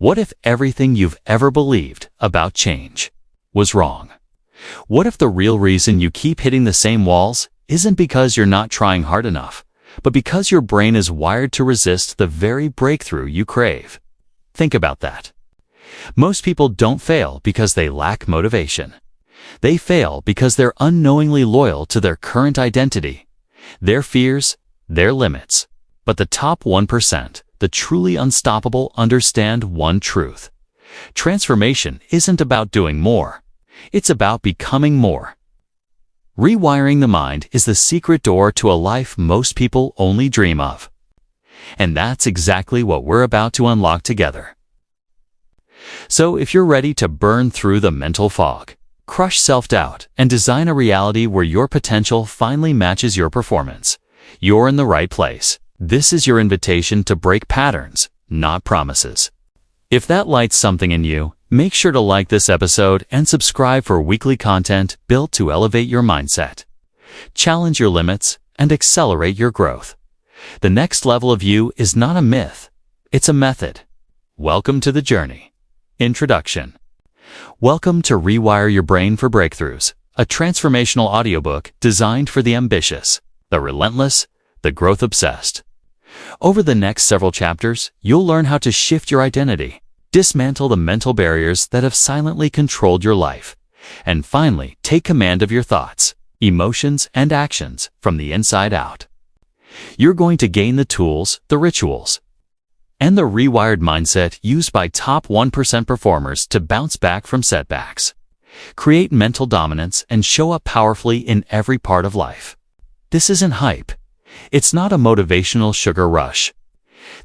What if everything you've ever believed about change was wrong? What if the real reason you keep hitting the same walls isn't because you're not trying hard enough, but because your brain is wired to resist the very breakthrough you crave? Think about that. Most people don't fail because they lack motivation. They fail because they're unknowingly loyal to their current identity, their fears, their limits. But the top 1%, the truly unstoppable, understand one truth. Transformation isn't about doing more. It's about becoming more. Rewiring the mind is the secret door to a life most people only dream of. And that's exactly what we're about to unlock together. So if you're ready to burn through the mental fog, crush self-doubt, and design a reality where your potential finally matches your performance, you're in the right place. This is your invitation to break patterns, not promises. If that lights something in you, make sure to like this episode and subscribe for weekly content built to elevate your mindset, challenge your limits, and accelerate your growth. The next level of you is not a myth, it's a method. Welcome to the journey. Introduction. Welcome to Rewire Your Brain for Breakthroughs, a transformational audiobook designed for the ambitious, the relentless, the growth-obsessed. Over the next several chapters, you'll learn how to shift your identity, dismantle the mental barriers that have silently controlled your life, and finally take command of your thoughts, emotions, and actions from the inside out. You're going to gain the tools, the rituals, and the rewired mindset used by top 1% performers to bounce back from setbacks, create mental dominance, and show up powerfully in every part of life. This isn't hype. It's not a motivational sugar rush.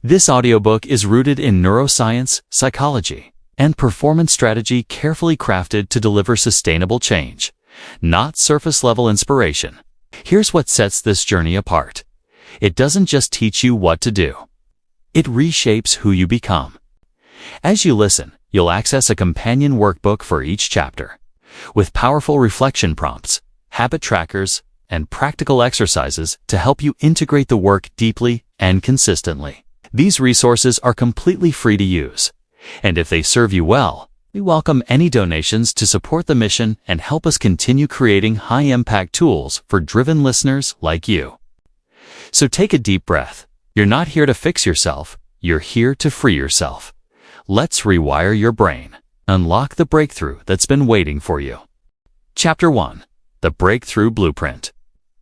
This audiobook is rooted in neuroscience, psychology, and performance strategy carefully crafted to deliver sustainable change, not surface-level inspiration. Here's what sets this journey apart. It doesn't just teach you what to do. It reshapes who you become. As you listen, you'll access a companion workbook for each chapter, with powerful reflection prompts, habit trackers, and practical exercises to help you integrate the work deeply and consistently. These resources are completely free to use, and if they serve you well, we welcome any donations to support the mission and help us continue creating high-impact tools for driven listeners like you. So take a deep breath. You're not here to fix yourself, you're here to free yourself. Let's rewire your brain. Unlock the breakthrough that's been waiting for you. Chapter 1. The Breakthrough Blueprint.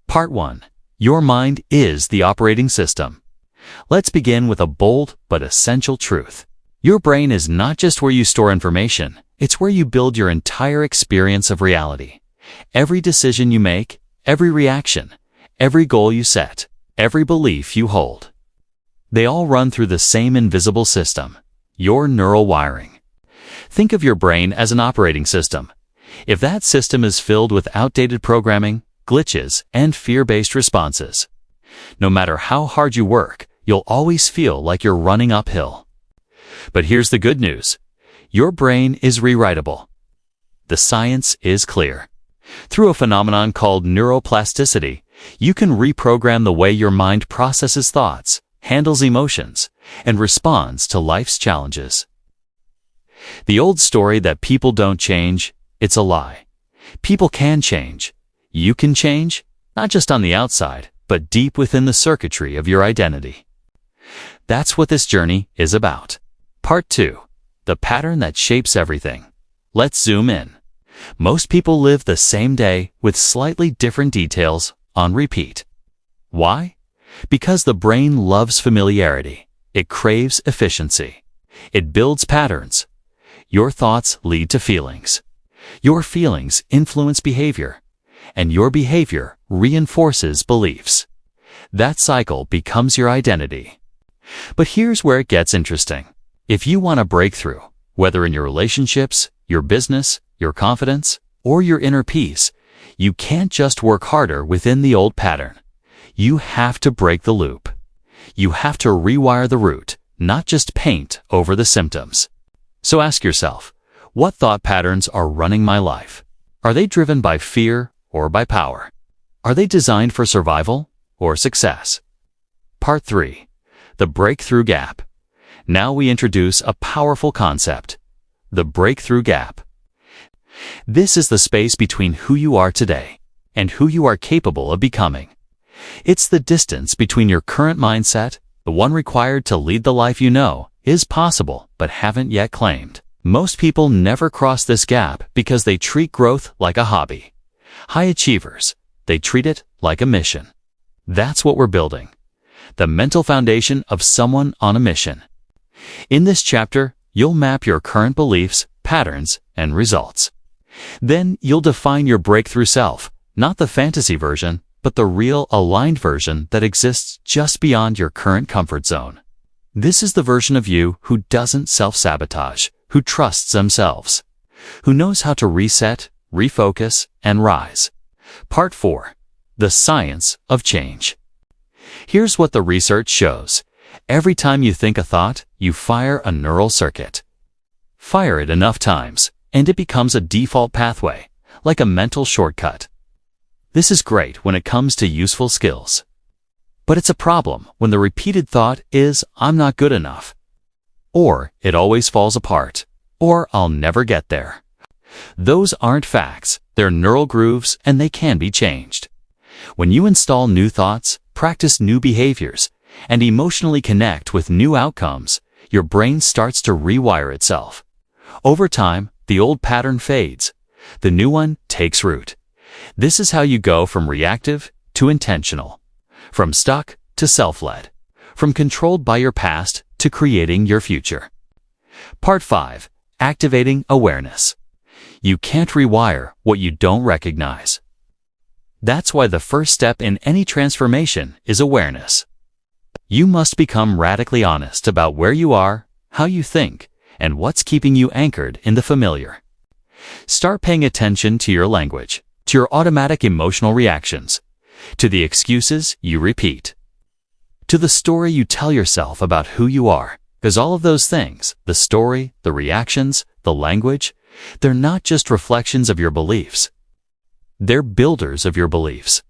Part 1. Your mind is the operating system. Let's begin with a bold but essential truth. Your brain is not just where you store information, it's where you build your entire experience of reality. Every decision you make, every reaction, every goal you set, every belief you hold. They all run through the same invisible system, your neural wiring. Think of your brain as an operating system. If that system is filled with outdated programming, glitches, and fear-based responses, no matter how hard you work, you'll always feel like you're running uphill. But here's the good news. Your brain is rewritable. The science is clear. Through a phenomenon called neuroplasticity, you can reprogram the way your mind processes thoughts, handles emotions, and responds to life's challenges. The old story that people don't change, it's a lie. People can change. You can change, not just on the outside, but deep within the circuitry of your identity. That's what this journey is about. Part 2. The pattern that shapes everything. Let's zoom in. Most people live the same day with slightly different details on repeat. Why? Because the brain loves familiarity. It craves efficiency. It builds patterns. Your thoughts lead to feelings. Your feelings influence behavior. And your behavior reinforces beliefs. That cycle becomes your identity. But here's where it gets interesting. If you want a breakthrough, whether in your relationships, your business, your confidence, or your inner peace, you can't just work harder within the old pattern. You have to break the loop. You have to rewire the root, not just paint over the symptoms. So ask yourself, what thought patterns are running my life? Are they driven by fear or by power? Are they designed for survival or success? Part 3. The Breakthrough Gap. Now we introduce a powerful concept, the breakthrough gap. This is the space between who you are today and who you are capable of becoming. It's the distance between your current mindset, the one required to lead the life you know is possible but haven't yet claimed. Most people never cross this gap because they treat growth like a hobby. High achievers, they treat it like a mission. That's what we're building, the mental foundation of someone on a mission. In this chapter, you'll map your current beliefs, patterns, and results. Then you'll define your breakthrough self, not the fantasy version, but the real, aligned version that exists just beyond your current comfort zone. This is the version of you who doesn't self-sabotage, who trusts themselves, who knows how to reset, refocus, and rise. Part 4. The Science of Change. Here's what the research shows. Every time you think a thought, you fire a neural circuit. Fire it enough times, and it becomes a default pathway, like a mental shortcut. This is great when it comes to useful skills. But it's a problem when the repeated thought is, I'm not good enough. Or, it always falls apart. Or, I'll never get there. Those aren't facts, they're neural grooves and they can be changed. When you install new thoughts, practice new behaviors, and emotionally connect with new outcomes, your brain starts to rewire itself. Over time, the old pattern fades. The new one takes root. This is how you go from reactive to intentional, from stuck to self-led, from controlled by your past to creating your future. Part 5. Activating awareness. You can't rewire what you don't recognize. That's why the first step in any transformation is awareness. You must become radically honest about where you are, how you think, and what's keeping you anchored in the familiar. Start paying attention to your language, to your automatic emotional reactions, to the excuses you repeat, to the story you tell yourself about who you are. Because all of those things, the story, the reactions, the language, they're not just reflections of your beliefs. They're builders of your beliefs.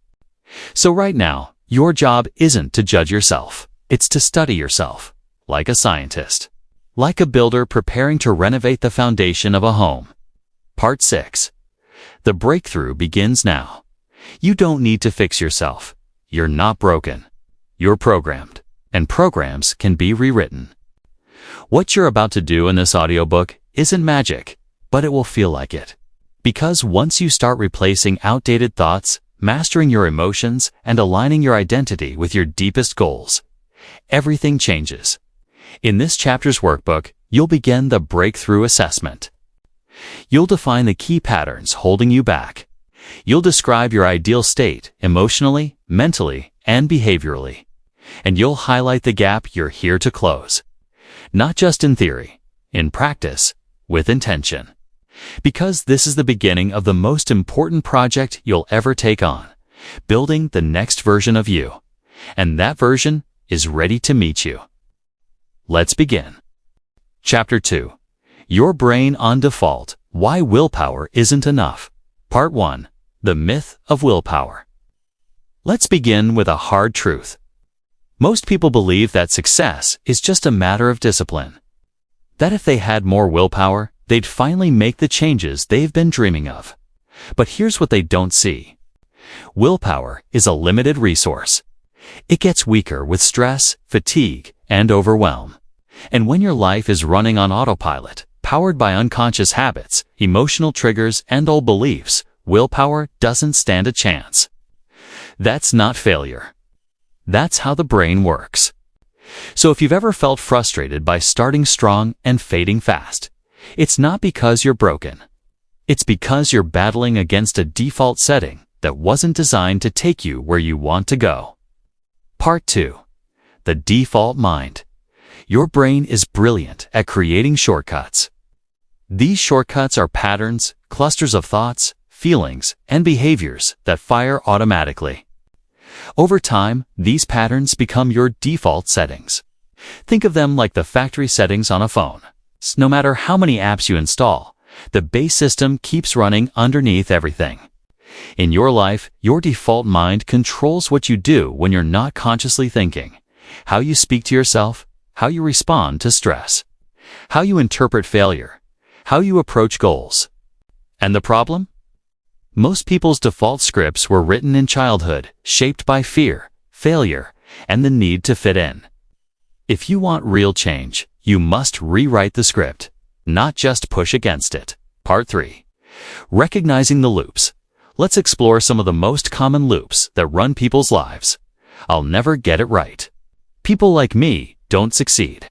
So right now, your job isn't to judge yourself. It's to study yourself, like a scientist, like a builder preparing to renovate the foundation of a home. Part 6. The breakthrough begins now. You don't need to fix yourself. You're not broken. You're programmed, and programs can be rewritten. What you're about to do in this audiobook isn't magic, but it will feel like it. Because once you start replacing outdated thoughts, mastering your emotions, and aligning your identity with your deepest goals, everything changes. In this chapter's workbook, you'll begin the breakthrough assessment. You'll define the key patterns holding you back. You'll describe your ideal state emotionally, mentally, and behaviorally. And you'll highlight the gap you're here to close. Not just in theory, in practice, with intention. Because this is the beginning of the most important project you'll ever take on, building the next version of you. And that version is ready to meet you. Let's begin. Chapter 2. Your Brain on Default, Why Willpower Isn't Enough. Part 1. The Myth of Willpower. Let's begin with a hard truth. Most people believe that success is just a matter of discipline. That if they had more willpower, they'd finally make the changes they've been dreaming of. But here's what they don't see. Willpower is a limited resource. It gets weaker with stress, fatigue, and overwhelm. And when your life is running on autopilot, powered by unconscious habits, emotional triggers, and old beliefs, willpower doesn't stand a chance. That's not failure. That's how the brain works. So if you've ever felt frustrated by starting strong and fading fast, it's not because you're broken. It's because you're battling against a default setting that wasn't designed to take you where you want to go. Part 2. The Default Mind. Your brain is brilliant at creating shortcuts. These shortcuts are patterns, clusters of thoughts, feelings, and behaviors that fire automatically. Over time, these patterns become your default settings. Think of them like the factory settings on a phone. No matter how many apps you install, the base system keeps running underneath everything. In your life, your default mind controls what you do when you're not consciously thinking, how you speak to yourself, how you respond to stress, how you interpret failure, how you approach goals. And the problem? Most people's default scripts were written in childhood, shaped by fear, failure, and the need to fit in. If you want real change, you must rewrite the script, not just push against it. Part 3. Recognizing the loops. Let's explore some of the most common loops that run people's lives. I'll never get it right. People like me don't succeed.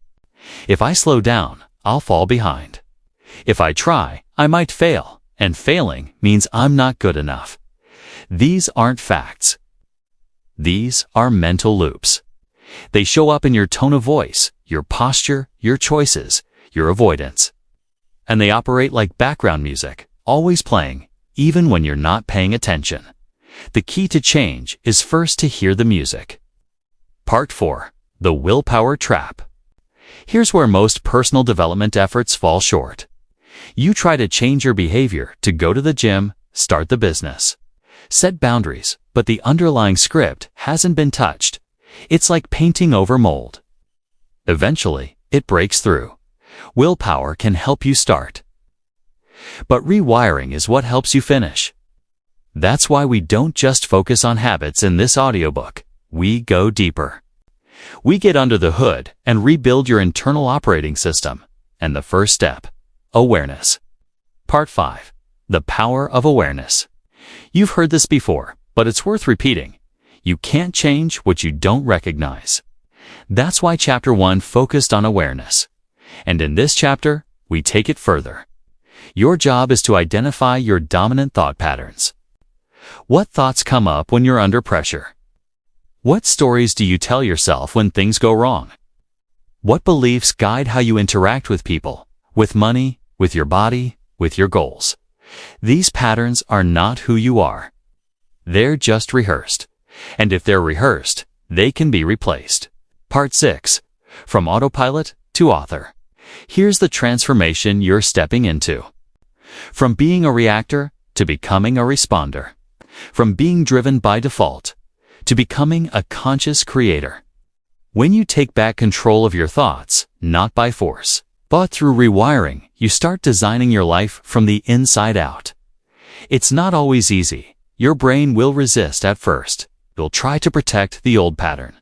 If I slow down, I'll fall behind. If I try, I might fail, and failing means I'm not good enough. These aren't facts. These are mental loops. They show up in your tone of voice, your posture, your choices, your avoidance. And they operate like background music, always playing, even when you're not paying attention. The key to change is first to hear the music. Part 4. The Willpower Trap. Here's where most personal development efforts fall short. You try to change your behavior to go to the gym, start the business, set boundaries, but the underlying script hasn't been touched. It's like painting over mold. Eventually, it breaks through. Willpower can help you start. But rewiring is what helps you finish. That's why we don't just focus on habits in this audiobook. We go deeper. We get under the hood and rebuild your internal operating system. And the first step, awareness. Part 5. The Power of Awareness. You've heard this before, but it's worth repeating. You can't change what you don't recognize. That's why Chapter 1 focused on awareness. And in this chapter, we take it further. Your job is to identify your dominant thought patterns. What thoughts come up when you're under pressure? What stories do you tell yourself when things go wrong? What beliefs guide how you interact with people, with money, with your body, with your goals? These patterns are not who you are. They're just rehearsed. And if they're rehearsed, they can be replaced. Part 6. From autopilot to author. Here's the transformation you're stepping into. From being a reactor to becoming a responder. From being driven by default to becoming a conscious creator. When you take back control of your thoughts, not by force, but through rewiring, you start designing your life from the inside out. It's not always easy. Your brain will resist at first. You'll try to protect the old pattern.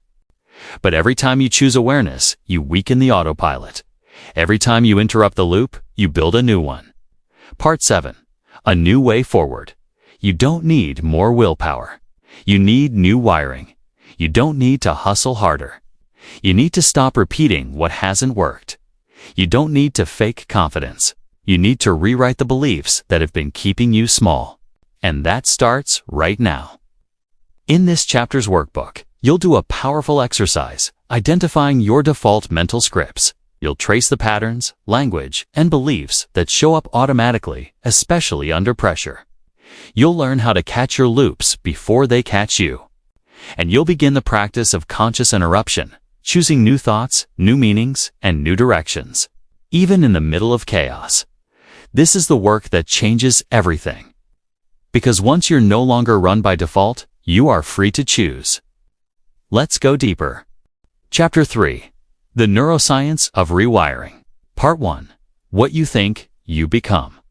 But every time you choose awareness, you weaken the autopilot. Every time you interrupt the loop, you build a new one. Part 7. A new way forward. You don't need more willpower. You need new wiring. You don't need to hustle harder. You need to stop repeating what hasn't worked. You don't need to fake confidence. You need to rewrite the beliefs that have been keeping you small. And that starts right now. In this chapter's workbook, you'll do a powerful exercise, identifying your default mental scripts. You'll trace the patterns, language, and beliefs that show up automatically, especially under pressure. You'll learn how to catch your loops before they catch you. And you'll begin the practice of conscious interruption, choosing new thoughts, new meanings, and new directions, even in the middle of chaos. This is the work that changes everything. Because once you're no longer run by default, you are free to choose. Let's go deeper. Chapter 3. The Neuroscience of Rewiring. Part 1. What you think, you become.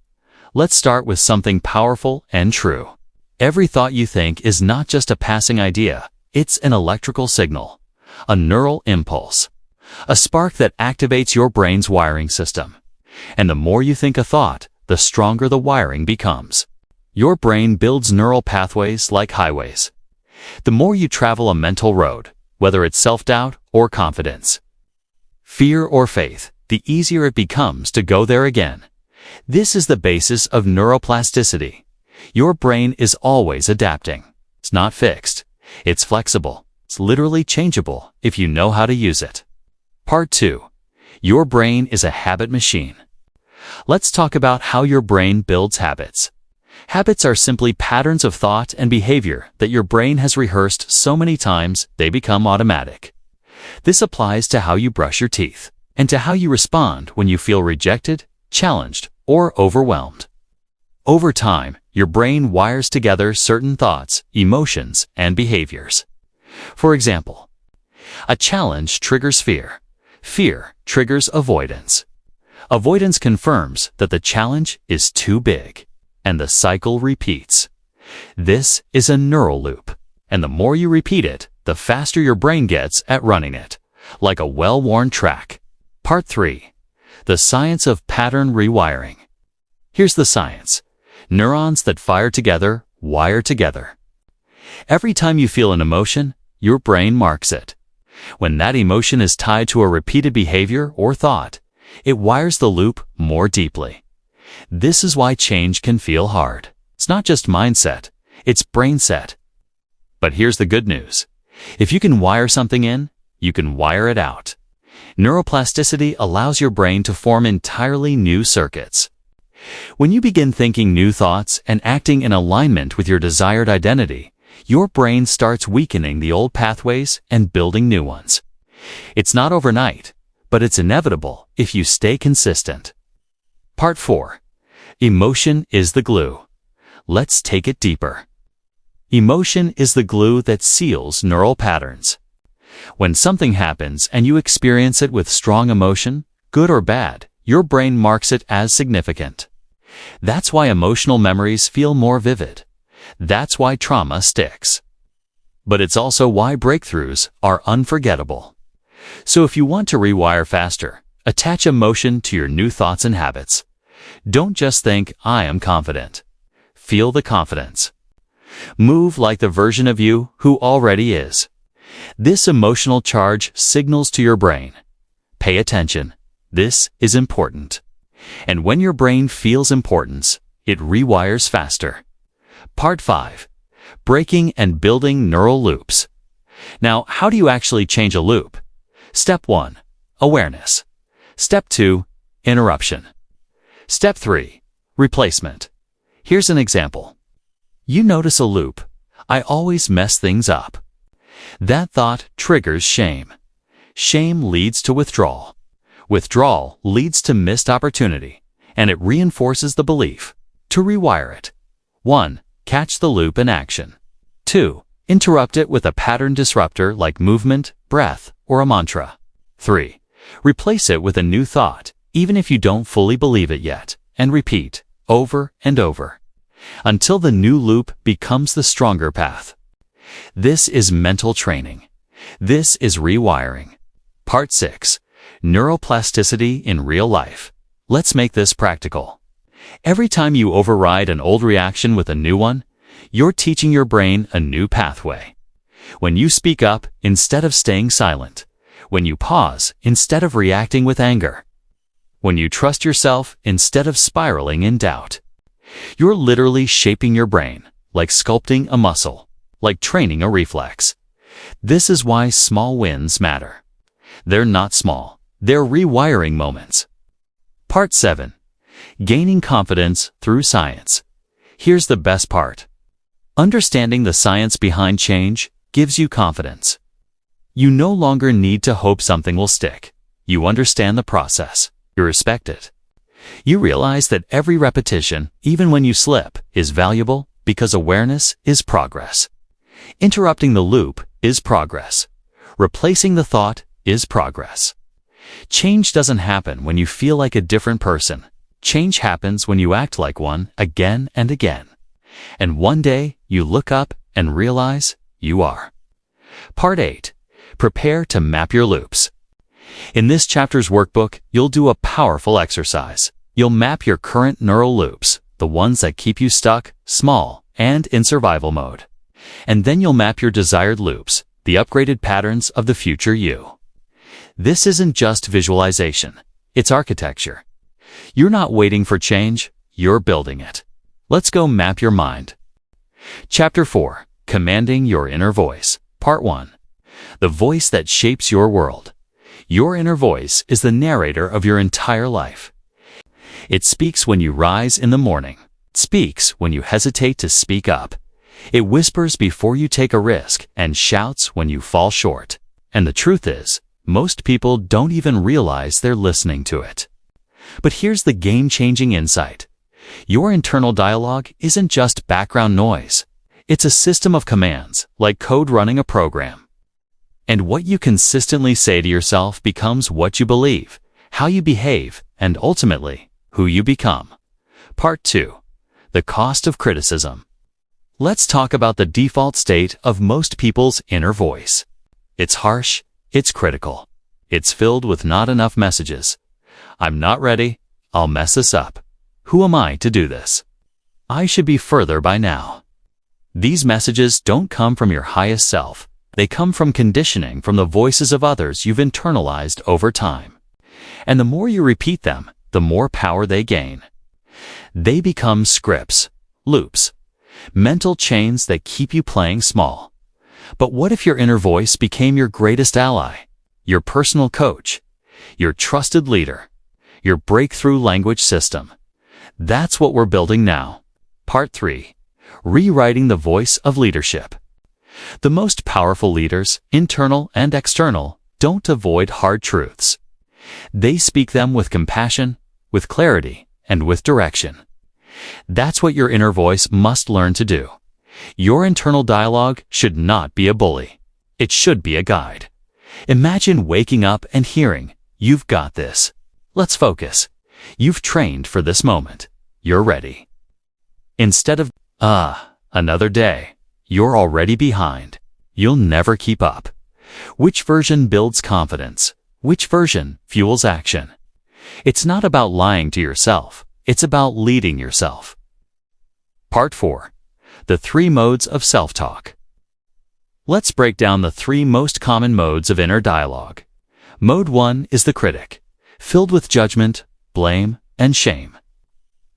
Let's start with something powerful and true. Every thought you think is not just a passing idea, it's an electrical signal, a neural impulse, a spark that activates your brain's wiring system. And the more you think a thought, the stronger the wiring becomes. Your brain builds neural pathways like highways. The more you travel a mental road, whether it's self-doubt or confidence, fear or faith, the easier it becomes to go there again. This is the basis of neuroplasticity. Your brain is always adapting. It's not fixed. It's flexible. It's literally changeable if you know how to use it. Part 2. Your brain is a habit machine. Let's talk about how your brain builds habits. Habits are simply patterns of thought and behavior that your brain has rehearsed so many times they become automatic. This applies to how you brush your teeth and to how you respond when you feel rejected, challenged, or overwhelmed. Over time, your brain wires together certain thoughts, emotions, and behaviors. For example, a challenge triggers fear, Fear triggers avoidance. Avoidance confirms that the challenge is too big, and the cycle repeats. This is a neural loop, and the more you repeat it, the faster your brain gets at running it, like a well-worn track. Part 3. The science of pattern rewiring. Here's the science. Neurons that fire together wire together. Every time you feel an emotion, your brain marks it. When that emotion is tied to a repeated behavior or thought, it wires the loop more deeply. This is why change can feel hard. It's not just mindset, it's brain set. But here's the good news. If you can wire something in, you can wire it out. Neuroplasticity allows your brain to form entirely new circuits. When you begin thinking new thoughts and acting in alignment with your desired identity, your brain starts weakening the old pathways and building new ones. It's not overnight, but it's inevitable if you stay consistent. Part 4. Emotion is the glue. Let's take it deeper. Emotion is the glue that seals neural patterns. When something happens and you experience it with strong emotion, good or bad, your brain marks it as significant. That's why emotional memories feel more vivid. That's why trauma sticks. But it's also why breakthroughs are unforgettable. So if you want to rewire faster, attach emotion to your new thoughts and habits. Don't just think, I am confident. Feel the confidence. Move like the version of you who already is. This emotional charge signals to your brain. Pay attention. This is important. And when your brain feels importance, it rewires faster. Part 5. Breaking and building neural loops. Now, how do you actually change a loop? Step 1. Awareness. Step 2. Interruption. Step 3. Replacement. Here's an example. You notice a loop. I always mess things up. That thought triggers shame. Shame leads to withdrawal. Withdrawal leads to missed opportunity, and it reinforces the belief. To rewire it. 1. Catch the loop in action. 2. Interrupt it with a pattern disruptor like movement, breath, or a mantra. 3. Replace it with a new thought, even if you don't fully believe it yet, and repeat over and over, until the new loop becomes the stronger path. This is mental training. This is rewiring. Part 6. Neuroplasticity in real life. Let's make this practical. Every time you override an old reaction with a new one, you're teaching your brain a new pathway. When you speak up instead of staying silent. When you pause instead of reacting with anger. When you trust yourself instead of spiraling in doubt. You're literally shaping your brain, like sculpting a muscle, like training a reflex. This is why small wins matter. They're not small. They're rewiring moments. Part 7. Gaining confidence through science. Here's the best part. Understanding the science behind change gives you confidence. You no longer need to hope something will stick. You understand the process. You respect it. You realize that every repetition, even when you slip, is valuable because awareness is progress. Interrupting the loop is progress. Replacing the thought is progress. Change doesn't happen when you feel like a different person. Change happens when you act like one again and again. And one day, you look up and realize you are. Part 8. Prepare to map your loops. In this chapter's workbook, you'll do a powerful exercise. You'll map your current neural loops, the ones that keep you stuck, small, and in survival mode. And then you'll map your desired loops, the upgraded patterns of the future you. This isn't just visualization, it's architecture. You're not waiting for change, you're building it. Let's go map your mind. Chapter 4. Commanding your inner voice. Part 1. The voice that shapes your world. Your inner voice is the narrator of your entire life. It speaks when you rise in the morning. It speaks when you hesitate to speak up. It whispers before you take a risk and shouts when you fall short. And the truth is, most people don't even realize they're listening to it. But here's the game-changing insight. Your internal dialogue isn't just background noise. It's a system of commands, like code running a program. And what you consistently say to yourself becomes what you believe, how you behave, and ultimately, who you become. Part 2. The cost of criticism. Let's talk about the default state of most people's inner voice. It's harsh, it's critical. It's filled with not enough messages. I'm not ready, I'll mess this up. Who am I to do this? I should be further by now. These messages don't come from your highest self. They come from conditioning from the voices of others you've internalized over time. And the more you repeat them, the more power they gain. They become scripts, loops, mental chains that keep you playing small. But what if your inner voice became your greatest ally, your personal coach, your trusted leader, your breakthrough language system? That's what we're building now. Part 3. Rewriting the voice of leadership. The most powerful leaders, internal and external, don't avoid hard truths. They speak them with compassion, with clarity, and with direction. That's what your inner voice must learn to do. Your internal dialogue should not be a bully. It should be a guide. Imagine waking up and hearing, "You've got this. Let's focus. You've trained for this moment. You're ready." Instead of, another day, you're already behind. You'll never keep up. Which version builds confidence? Which version fuels action? It's not about lying to yourself. It's about leading yourself. Part 4. The 3 modes of self-talk. Let's break down the 3 most common modes of inner dialogue. Mode 1 is the critic, filled with judgment, blame, and shame.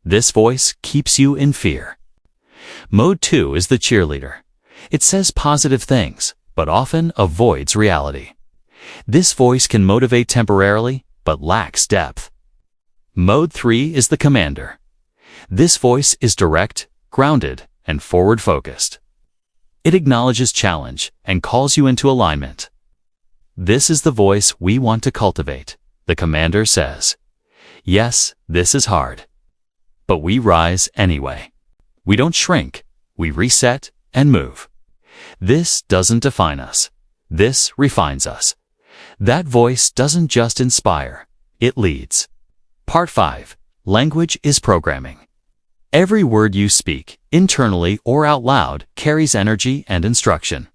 This voice keeps you in fear. Mode 2 is the cheerleader. It says positive things, but often avoids reality. This voice can motivate temporarily, but lacks depth. Mode 3 is the commander. This voice is direct, grounded, and forward-focused. It acknowledges challenge and calls you into alignment. This is the voice we want to cultivate. The commander says, "Yes, this is hard. But we rise anyway." We don't shrink, we reset and move. This doesn't define us. This refines us. That voice doesn't just inspire, it leads. Part 5. Language is programming. Every word you speak, internally or out loud, carries energy and instruction.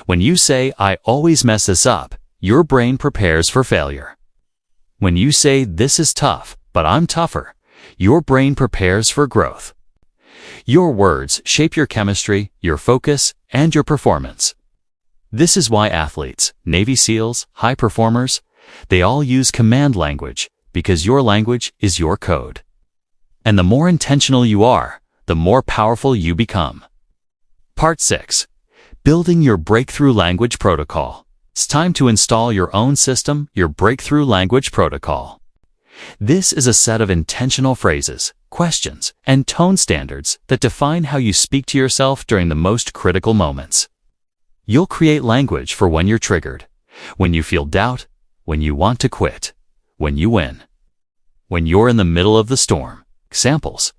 When you say, "I always mess this up," your brain prepares for failure. When you say, "This is tough, but I'm tougher," your brain prepares for growth. Your words shape your chemistry, your focus, and your performance. This is why athletes, Navy SEALs, high performers, they all use command language, because your language is your code. And the more intentional you are, the more powerful you become. Part 6. Building your breakthrough language protocol. It's time to install your own system, your breakthrough language protocol. This is a set of intentional phrases, questions, and tone standards that define how you speak to yourself during the most critical moments. You'll create language for when you're triggered, when you feel doubt, when you want to quit, when you win, when you're in the middle of the storm. Examples.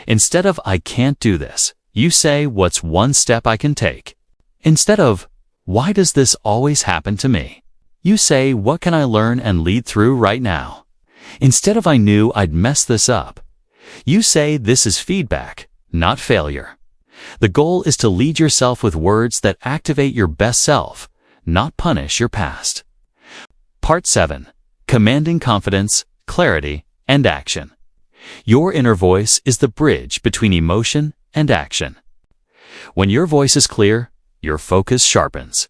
Instead of "I can't do this," you say, "What's one step I can take?" Instead of "Why does this always happen to me?" you say, "What can I learn and lead through right now?" Instead of "I knew I'd mess this up," you say, "This is feedback, not failure." The goal is to lead yourself with words that activate your best self, not punish your past. Part 7. Commanding confidence, clarity, and action. Your inner voice is the bridge between emotion and action. When your voice is clear, your focus sharpens.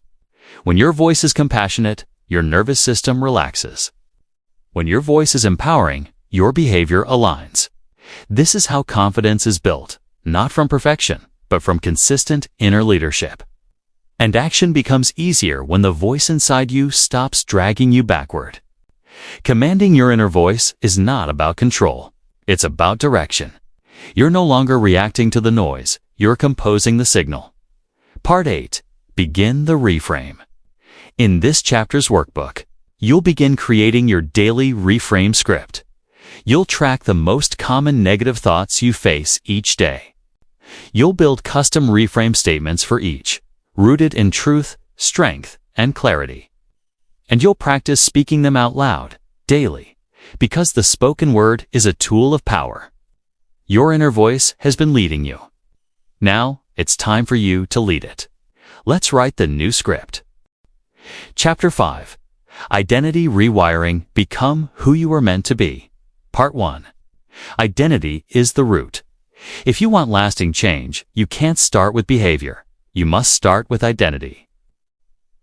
When your voice is compassionate, your nervous system relaxes. When your voice is empowering, your behavior aligns. This is how confidence is built, not from perfection, but from consistent inner leadership. And action becomes easier when the voice inside you stops dragging you backward. Commanding your inner voice is not about control. It's about direction. You're no longer reacting to the noise, you're composing the signal. Part 8. Begin the reframe. In this chapter's workbook, you'll begin creating your daily reframe script. You'll track the most common negative thoughts you face each day. You'll build custom reframe statements for each, rooted in truth, strength, and clarity. And you'll practice speaking them out loud, daily, because the spoken word is a tool of power. Your inner voice has been leading you. Now, it's time for you to lead it. Let's write the new script. Chapter 5. Identity Rewiring. Become who you were meant to be. Part 1. Identity is the root. If you want lasting change, you can't start with behavior. You must start with identity.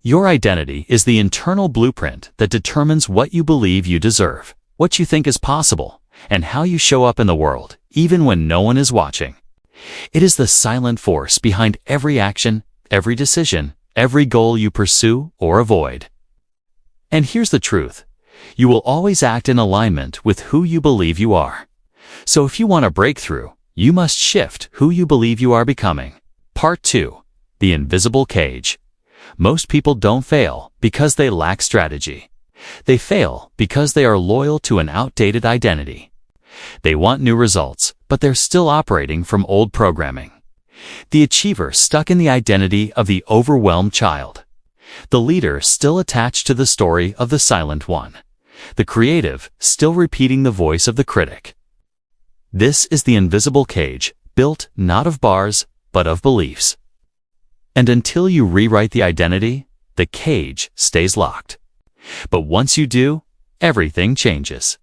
Your identity is the internal blueprint that determines what you believe you deserve, what you think is possible, and how you show up in the world, even when no one is watching. It is the silent force behind every action, every decision, every goal you pursue or avoid. And here's the truth. You will always act in alignment with who you believe you are. So if you want a breakthrough, you must shift who you believe you are becoming. Part 2. The Invisible Cage. Most people don't fail because they lack strategy. They fail because they are loyal to an outdated identity. They want new results, but they're still operating from old programming. The achiever stuck in the identity of the overwhelmed child. The leader still attached to the story of the silent one. The creative still repeating the voice of the critic. This is the invisible cage, built not of bars, but of beliefs. And until you rewrite the identity, the cage stays locked. But once you do, everything changes.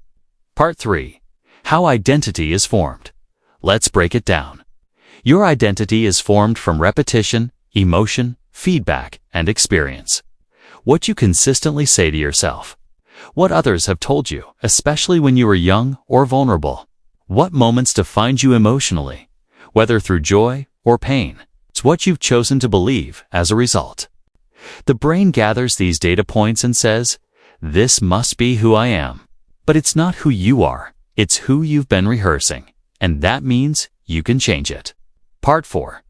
Part 3. How identity is formed. Let's break it down. Your identity is formed from repetition, emotion, feedback, and experience. What you consistently say to yourself. What others have told you, especially when you were young or vulnerable. What moments defined you emotionally, whether through joy or pain. It's what you've chosen to believe as a result. The brain gathers these data points and says, "This must be who I am." But it's not who you are, it's who you've been rehearsing, and that means you can change it. Part 4.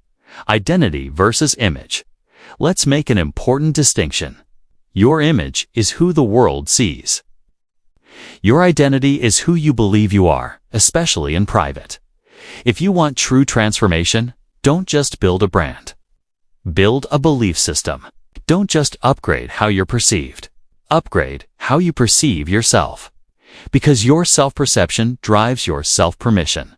Identity versus image. Let's make an important distinction. Your image is who the world sees. Your identity is who you believe you are, especially in private. If you want true transformation, don't just build a brand. Build a belief system. Don't just upgrade how you're perceived. Upgrade how you perceive yourself. Because your self-perception drives your self-permission.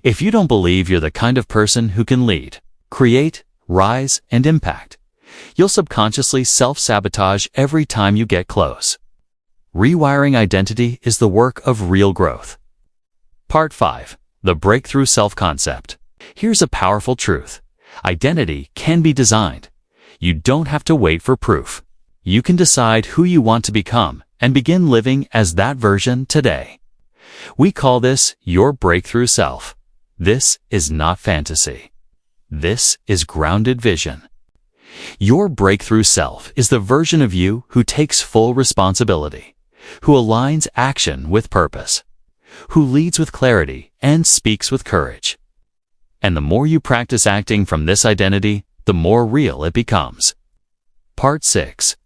If you don't believe you're the kind of person who can lead, create, rise, and impact, you'll subconsciously self-sabotage every time you get close. Rewiring identity is the work of real growth. Part 5. The Breakthrough Self-Concept. Here's a powerful truth. Identity can be designed. You don't have to wait for proof. You can decide who you want to become and begin living as that version today. We call this your breakthrough self. This is not fantasy. This is grounded vision. Your breakthrough self is the version of you who takes full responsibility, who aligns action with purpose, who leads with clarity and speaks with courage. And the more you practice acting from this identity, the more real it becomes. Part 6.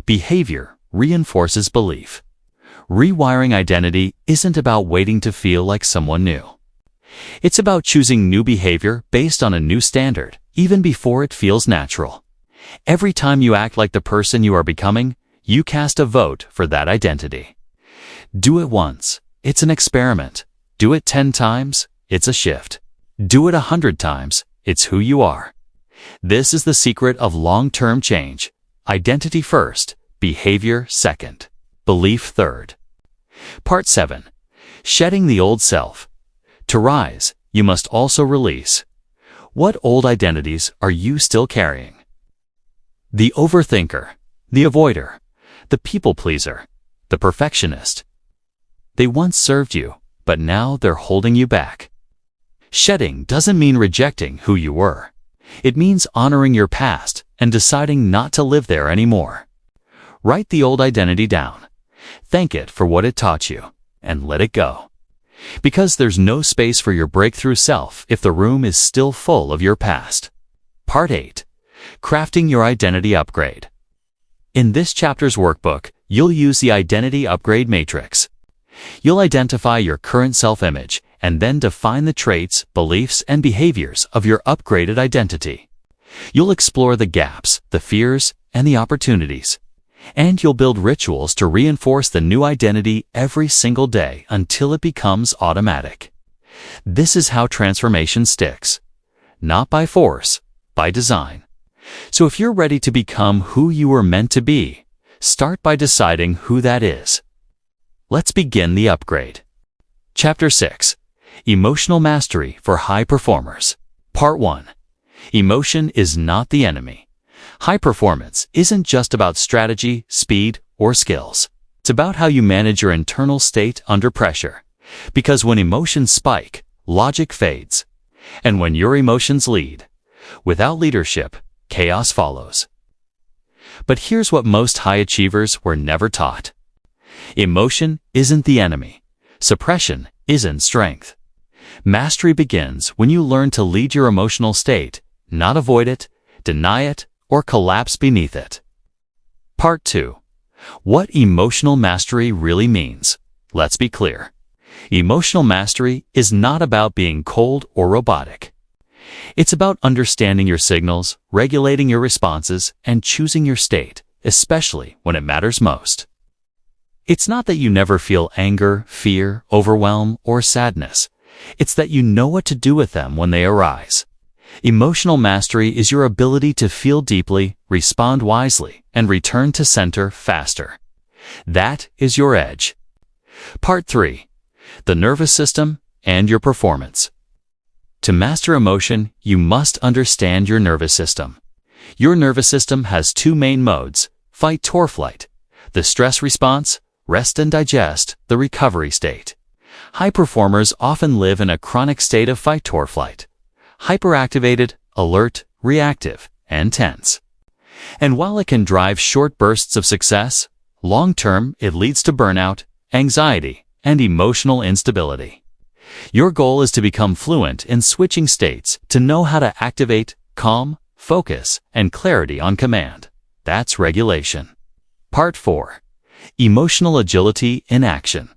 Behavior reinforces belief. Rewiring identity isn't about waiting to feel like someone new. It's about choosing new behavior based on a new standard, even before it feels natural. Every time you act like the person you are becoming, you cast a vote for that identity. Do it once. It's an experiment. Do it 10 times. It's a shift. Do it 100 times. It's who you are. This is the secret of long-term change. Identity first, behavior second, belief third. Part 7. Shedding the old self. To rise, you must also release. What old identities are you still carrying? The overthinker, the avoider, the people pleaser, the perfectionist. They once served you, but now they're holding you back. Shedding doesn't mean rejecting who you were. It means honoring your past and deciding not to live there anymore. Write the old identity down. Thank it for what it taught you, and let it go. Because there's no space for your breakthrough self if the room is still full of your past. Part 8. Crafting your identity upgrade. In this chapter's workbook, you'll use the identity upgrade matrix. You'll identify your current self-image and then define the traits, beliefs, and behaviors of your upgraded identity. You'll explore the gaps, the fears, and the opportunities. And you'll build rituals to reinforce the new identity every single day until it becomes automatic. This is how transformation sticks. Not by force, by design. So if you're ready to become who you were meant to be, start by deciding who that is. Let's begin the upgrade. Chapter 6. Emotional Mastery for High Performers. Part 1. Emotion is not the enemy. High performance isn't just about strategy, speed, or skills. It's about how you manage your internal state under pressure. Because when emotions spike, logic fades. And when your emotions lead, without leadership, chaos follows. But here's what most high achievers were never taught. Emotion isn't the enemy. Suppression isn't strength. Mastery begins when you learn to lead your emotional state, not avoid it, deny it, or collapse beneath it. Part 2. What emotional mastery really means. Let's be clear. Emotional mastery is not about being cold or robotic. It's about understanding your signals, regulating your responses, and choosing your state, especially when it matters most. It's not that you never feel anger, fear, overwhelm, or sadness. It's that you know what to do with them when they arise. Emotional mastery is your ability to feel deeply, respond wisely, and return to center faster. That is your edge. Part 3. The nervous system and your performance. To master emotion, you must understand your nervous system. Your nervous system has two main modes: fight or flight. The stress response, rest and digest, the recovery state. High performers often live in a chronic state of fight or flight. Hyperactivated, alert, reactive, and tense. And while it can drive short bursts of success, long-term it leads to burnout, anxiety, and emotional instability. Your goal is to become fluent in switching states, to know how to activate calm, focus, and clarity on command. That's regulation. Part 4. Emotional agility in action.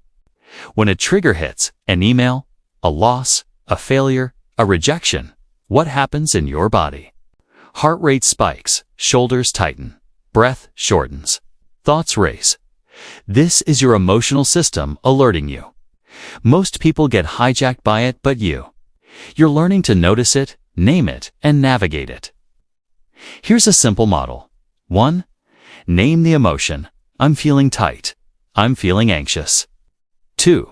When a trigger hits, an email, a loss, a failure, a rejection, what happens in your body? Heart rate spikes, shoulders tighten, breath shortens, thoughts race. This is your emotional system alerting you. Most people get hijacked by it but you. You're learning to notice it, name it, and navigate it. Here's a simple model. 1. Name the emotion. I'm feeling tight. I'm feeling anxious. 2.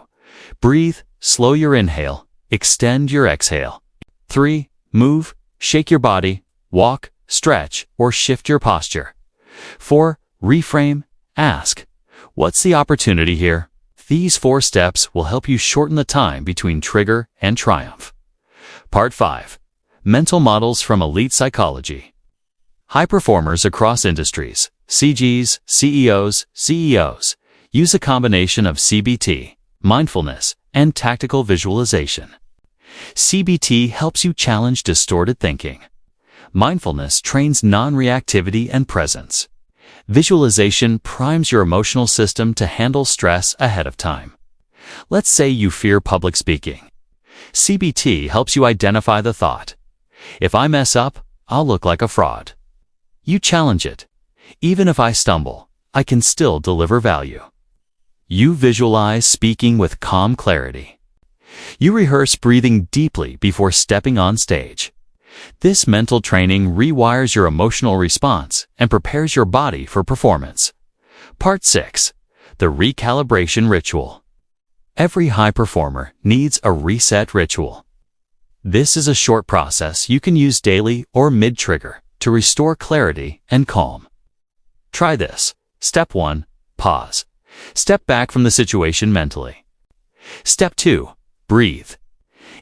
Breathe, slow your inhale, extend your exhale. 3. Move, shake your body, walk, stretch, or shift your posture. 4. Reframe, ask, what's the opportunity here? These 4 steps will help you shorten the time between trigger and triumph. Part 5. Mental models from elite psychology. High performers across industries, CGs, CEOs, use a combination of CBT, mindfulness, and tactical visualization. CBT helps you challenge distorted thinking. Mindfulness trains non-reactivity and presence. Visualization primes your emotional system to handle stress ahead of time. Let's say you fear public speaking. CBT helps you identify the thought. If I mess up, I'll look like a fraud. You challenge it. Even if I stumble, I can still deliver value. You visualize speaking with calm clarity. You rehearse breathing deeply before stepping on stage. This mental training rewires your emotional response and prepares your body for performance. Part 6. The recalibration ritual. Every high performer needs a reset ritual. This is a short process you can use daily or mid-trigger to restore clarity and calm. Try this. Step 1. Pause. Step back from the situation mentally. Step 2. Breathe.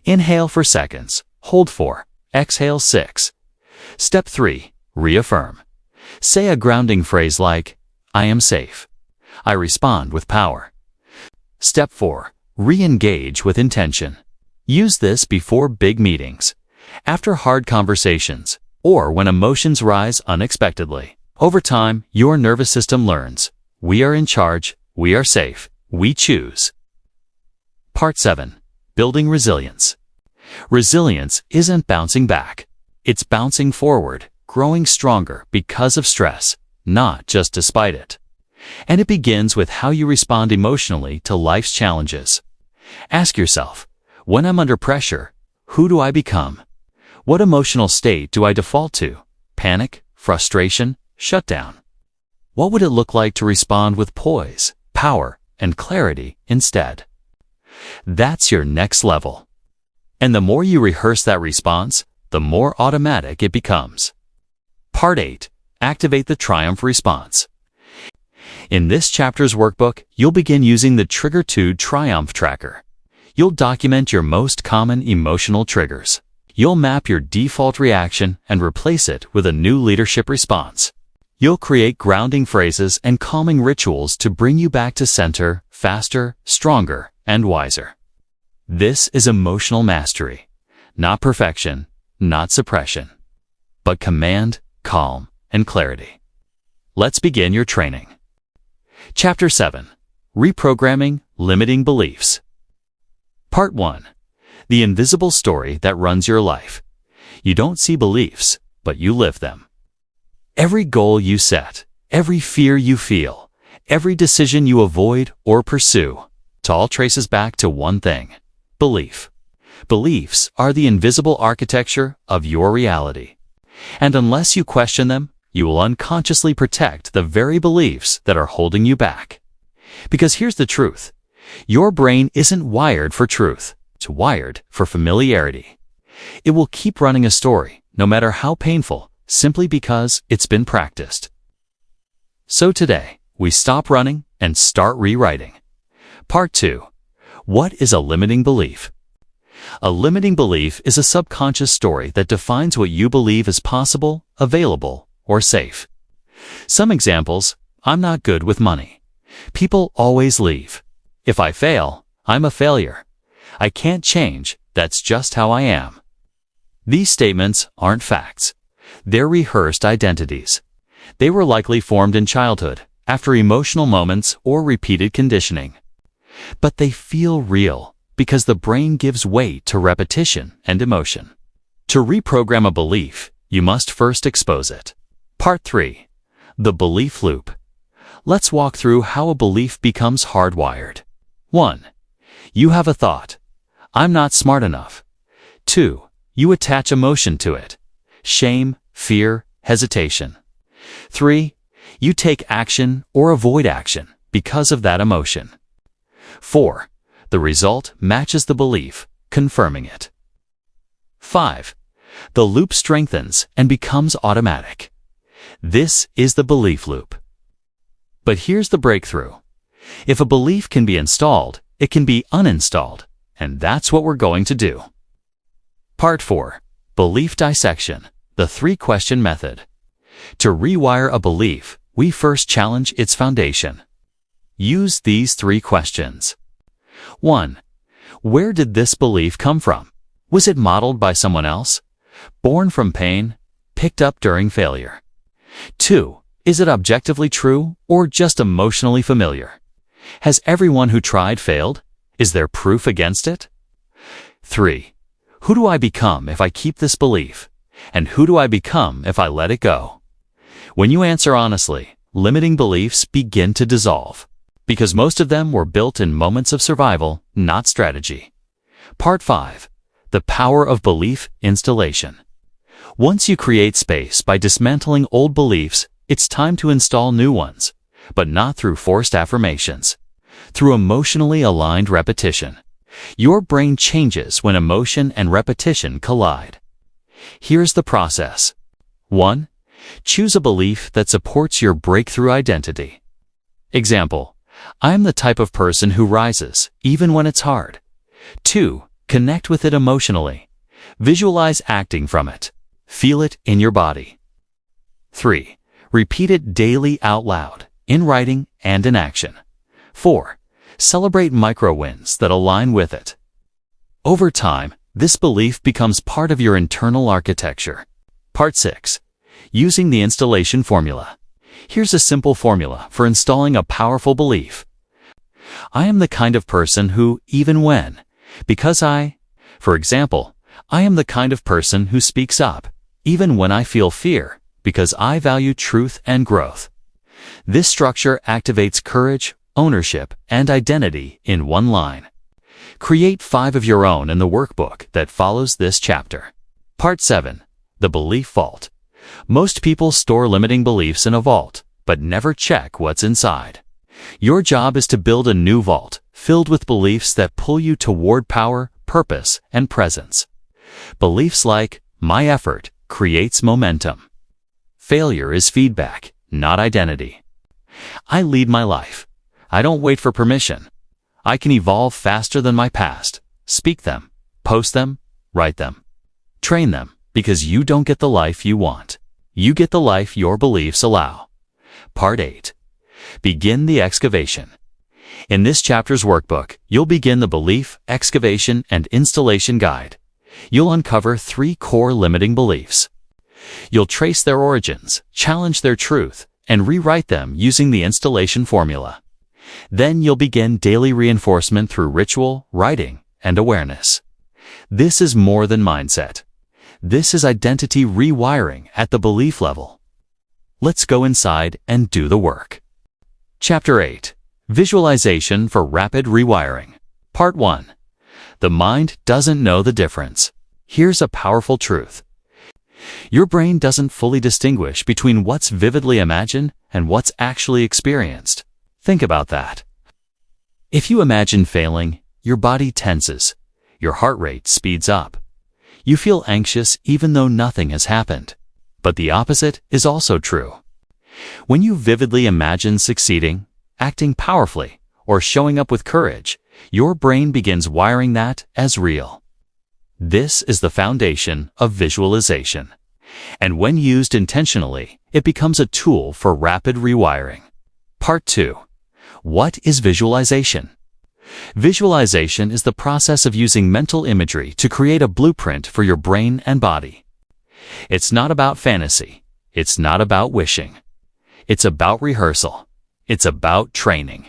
Inhale for seconds. Hold 4. Exhale 6. Step 3. Reaffirm. Say a grounding phrase like, I am safe. I respond with power. Step 4. Re-engage with intention. Use this before big meetings, after hard conversations, or when emotions rise unexpectedly. Over time, your nervous system learns. We are in charge. We are safe. We choose. Part 7. Building resilience. Resilience isn't bouncing back. It's bouncing forward, growing stronger because of stress, not just despite it. And it begins with how you respond emotionally to life's challenges. Ask yourself, when I'm under pressure, who do I become? What emotional state do I default to? Panic, frustration, shutdown? What would it look like to respond with poise, power, and clarity instead? That's your next level. And the more you rehearse that response, the more automatic it becomes. Part 8. Activate the triumph response. In this chapter's workbook, you'll begin using the Trigger 2 Triumph Tracker. You'll document your most common emotional triggers. You'll map your default reaction and replace it with a new leadership response. You'll create grounding phrases and calming rituals to bring you back to center faster, stronger, and wiser. This is emotional mastery, not perfection, not suppression, but command, calm, and clarity. Let's begin your training. Chapter 7. Reprogramming Limiting Beliefs. Part 1. The invisible story that runs your life. You don't see beliefs, but you live them. Every goal you set, every fear you feel, every decision you avoid or pursue, it all traces back to one thing: belief. Beliefs are the invisible architecture of your reality. And unless you question them, you will unconsciously protect the very beliefs that are holding you back. Because here's the truth. Your brain isn't wired for truth. It's wired for familiarity. It will keep running a story, no matter how painful, simply because it's been practiced. So today, we stop running and start rewriting. Part 2. What is a limiting belief? A limiting belief is a subconscious story that defines what you believe is possible, available, or safe. Some examples: I'm not good with money. People always leave. If I fail, I'm a failure. I can't change, that's just how I am. These statements aren't facts. They're rehearsed identities. They were likely formed in childhood, after emotional moments or repeated conditioning. But they feel real because the brain gives weight to repetition and emotion. To reprogram a belief, you must first expose it. Part 3. The belief loop. Let's walk through how a belief becomes hardwired. 1. You have a thought: I'm not smart enough. 2. You attach emotion to it: shame, fear, hesitation. 3. You take action or avoid action because of that emotion. 4. The result matches the belief, confirming it. 5. The loop strengthens and becomes automatic. This is the belief loop. But here's the breakthrough. If a belief can be installed, it can be uninstalled, and that's what we're going to do. Part 4. Belief dissection, the 3-question method. To rewire a belief, we first challenge its foundation. Use these 3 questions. 1. Where did this belief come from? Was it modeled by someone else? Born from pain? Picked up during failure? 2. Is it objectively true or just emotionally familiar? Has everyone who tried failed? Is there proof against it? 3. Who do I become if I keep this belief? And who do I become if I let it go? When you answer honestly, limiting beliefs begin to dissolve, because most of them were built in moments of survival, not strategy. Part 5. The power of belief installation. Once you create space by dismantling old beliefs, it's time to install new ones, but not through forced affirmations. Through emotionally aligned repetition. Your brain changes when emotion and repetition collide. Here's the process. 1. Choose a belief that supports your breakthrough identity. Example: I'm the type of person who rises, even when it's hard. 2. Connect with it emotionally. Visualize acting from it. Feel it in your body. 3. Repeat it daily out loud, in writing and in action. 4. Celebrate micro wins that align with it. Over time, this belief becomes part of your internal architecture. Part 6. Using the installation formula. Here's a simple formula for installing a powerful belief. I am the kind of person who, even when, because for example, I am the kind of person who speaks up, even when I feel fear, because I value truth and growth. This structure activates courage, ownership, and identity in one line. Create 5 of your own in the workbook that follows this chapter. Part 7. The Belief Vault. Most people store limiting beliefs in a vault, but never check what's inside. Your job is to build a new vault, filled with beliefs that pull you toward power, purpose, and presence. Beliefs like, my effort creates momentum. Failure is feedback, not identity. I lead my life. I don't wait for permission. I can evolve faster than my past. Speak them, post them, write them. Train them, because you don't get the life you want. You get the life your beliefs allow. Part 8. Begin the excavation. In this chapter's workbook, you'll begin the belief, excavation, and installation guide. You'll uncover 3 core limiting beliefs. You'll trace their origins, challenge their truth, and rewrite them using the installation formula. Then you'll begin daily reinforcement through ritual, writing, and awareness. This is more than mindset. This is identity rewiring at the belief level. Let's go inside and do the work. Chapter 8. Visualization for Rapid Rewiring. Part 1. The mind doesn't know the difference. Here's a powerful truth. Your brain doesn't fully distinguish between what's vividly imagined and what's actually experienced. Think about that. If you imagine failing, your body tenses. Your heart rate speeds up. You feel anxious even though nothing has happened. But the opposite is also true. When you vividly imagine succeeding, acting powerfully, or showing up with courage, your brain begins wiring that as real. This is the foundation of visualization. And when used intentionally, it becomes a tool for rapid rewiring. Part 2. What is visualization? Visualization is the process of using mental imagery to create a blueprint for your brain and body. It's not about fantasy. It's not about wishing. It's about rehearsal. It's about training.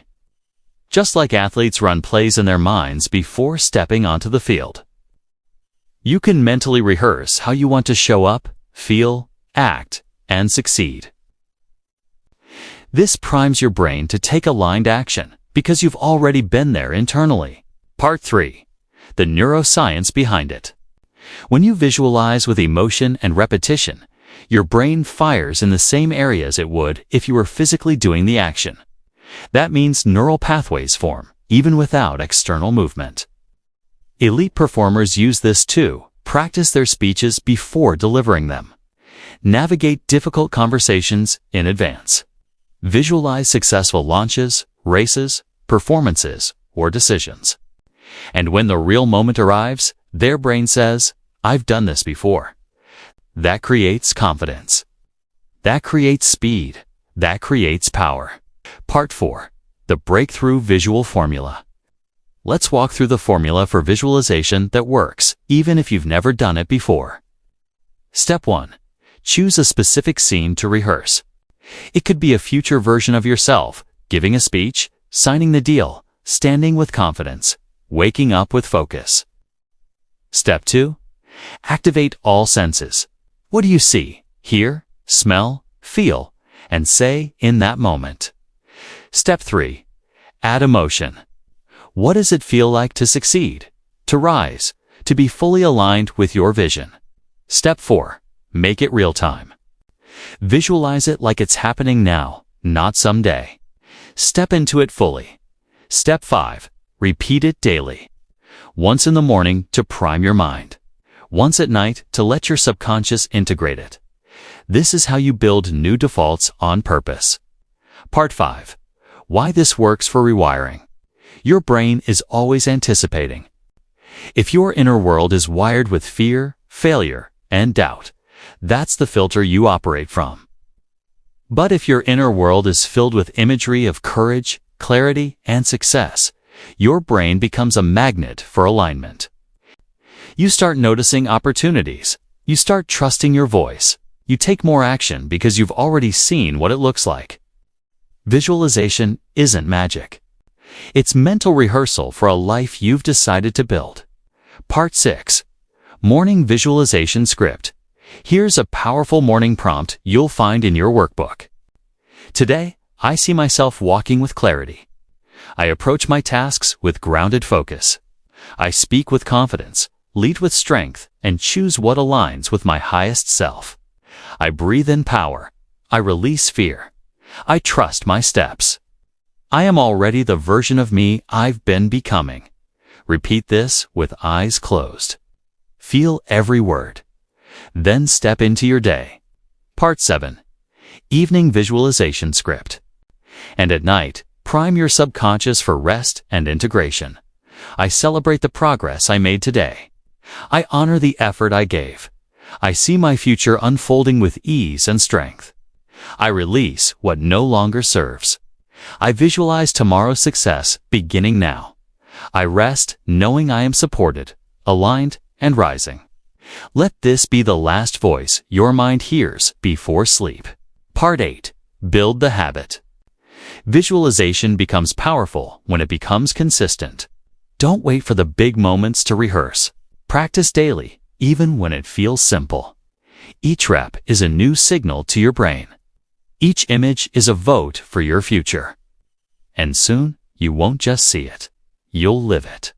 Just like athletes run plays in their minds before stepping onto the field. You can mentally rehearse how you want to show up, feel, act, and succeed. This primes your brain to take aligned action because you've already been there internally. Part 3. The neuroscience behind it. When you visualize with emotion and repetition, your brain fires in the same areas it would if you were physically doing the action. That means neural pathways form, even without external movement. Elite performers use this too. Practice their speeches before delivering them. Navigate difficult conversations in advance. Visualize successful launches, races, performances, or decisions. And when the real moment arrives, their brain says, I've done this before. That creates confidence. That creates speed. That creates power. Part 4. The Breakthrough Visual Formula. Let's walk through the formula for visualization that works, even if you've never done it before. Step 1. Choose a specific scene to rehearse. It could be a future version of yourself, giving a speech, signing the deal, standing with confidence, waking up with focus. Step 2. Activate all senses. What do you see, hear, smell, feel, and say in that moment? Step 3. Add emotion. What does it feel like to succeed, to rise, to be fully aligned with your vision? Step 4. Make it real time. Visualize it like it's happening now, not someday. Step into it fully. Step 5. Repeat it daily. Once in the morning to prime your mind. Once at night to let your subconscious integrate it. This is how you build new defaults on purpose. Part 5. Why this works for rewiring. Your brain is always anticipating. If your inner world is wired with fear, failure, and doubt, that's the filter you operate from. But if your inner world is filled with imagery of courage, clarity, and success, your brain becomes a magnet for alignment. You start noticing opportunities. You start trusting your voice. You take more action because you've already seen what it looks like. Visualization isn't magic. It's mental rehearsal for a life you've decided to build. Part 6. Morning Visualization Script. Here's a powerful morning prompt you'll find in your workbook. Today, I see myself walking with clarity. I approach my tasks with grounded focus. I speak with confidence, lead with strength, and choose what aligns with my highest self. I breathe in power. I release fear. I trust my steps. I am already the version of me I've been becoming. Repeat this with eyes closed. Feel every word. Then step into your day. Part 7. Evening Visualization Script. And at night, prime your subconscious for rest and integration. I celebrate the progress I made today. I honor the effort I gave. I see my future unfolding with ease and strength. I release what no longer serves. I visualize tomorrow's success beginning now. I rest knowing I am supported, aligned, and rising. Let this be the last voice your mind hears before sleep. Part 8. Build the habit. Visualization becomes powerful when it becomes consistent. Don't wait for the big moments to rehearse. Practice daily, even when it feels simple. Each rep is a new signal to your brain. Each image is a vote for your future. And soon, you won't just see it. You'll live it.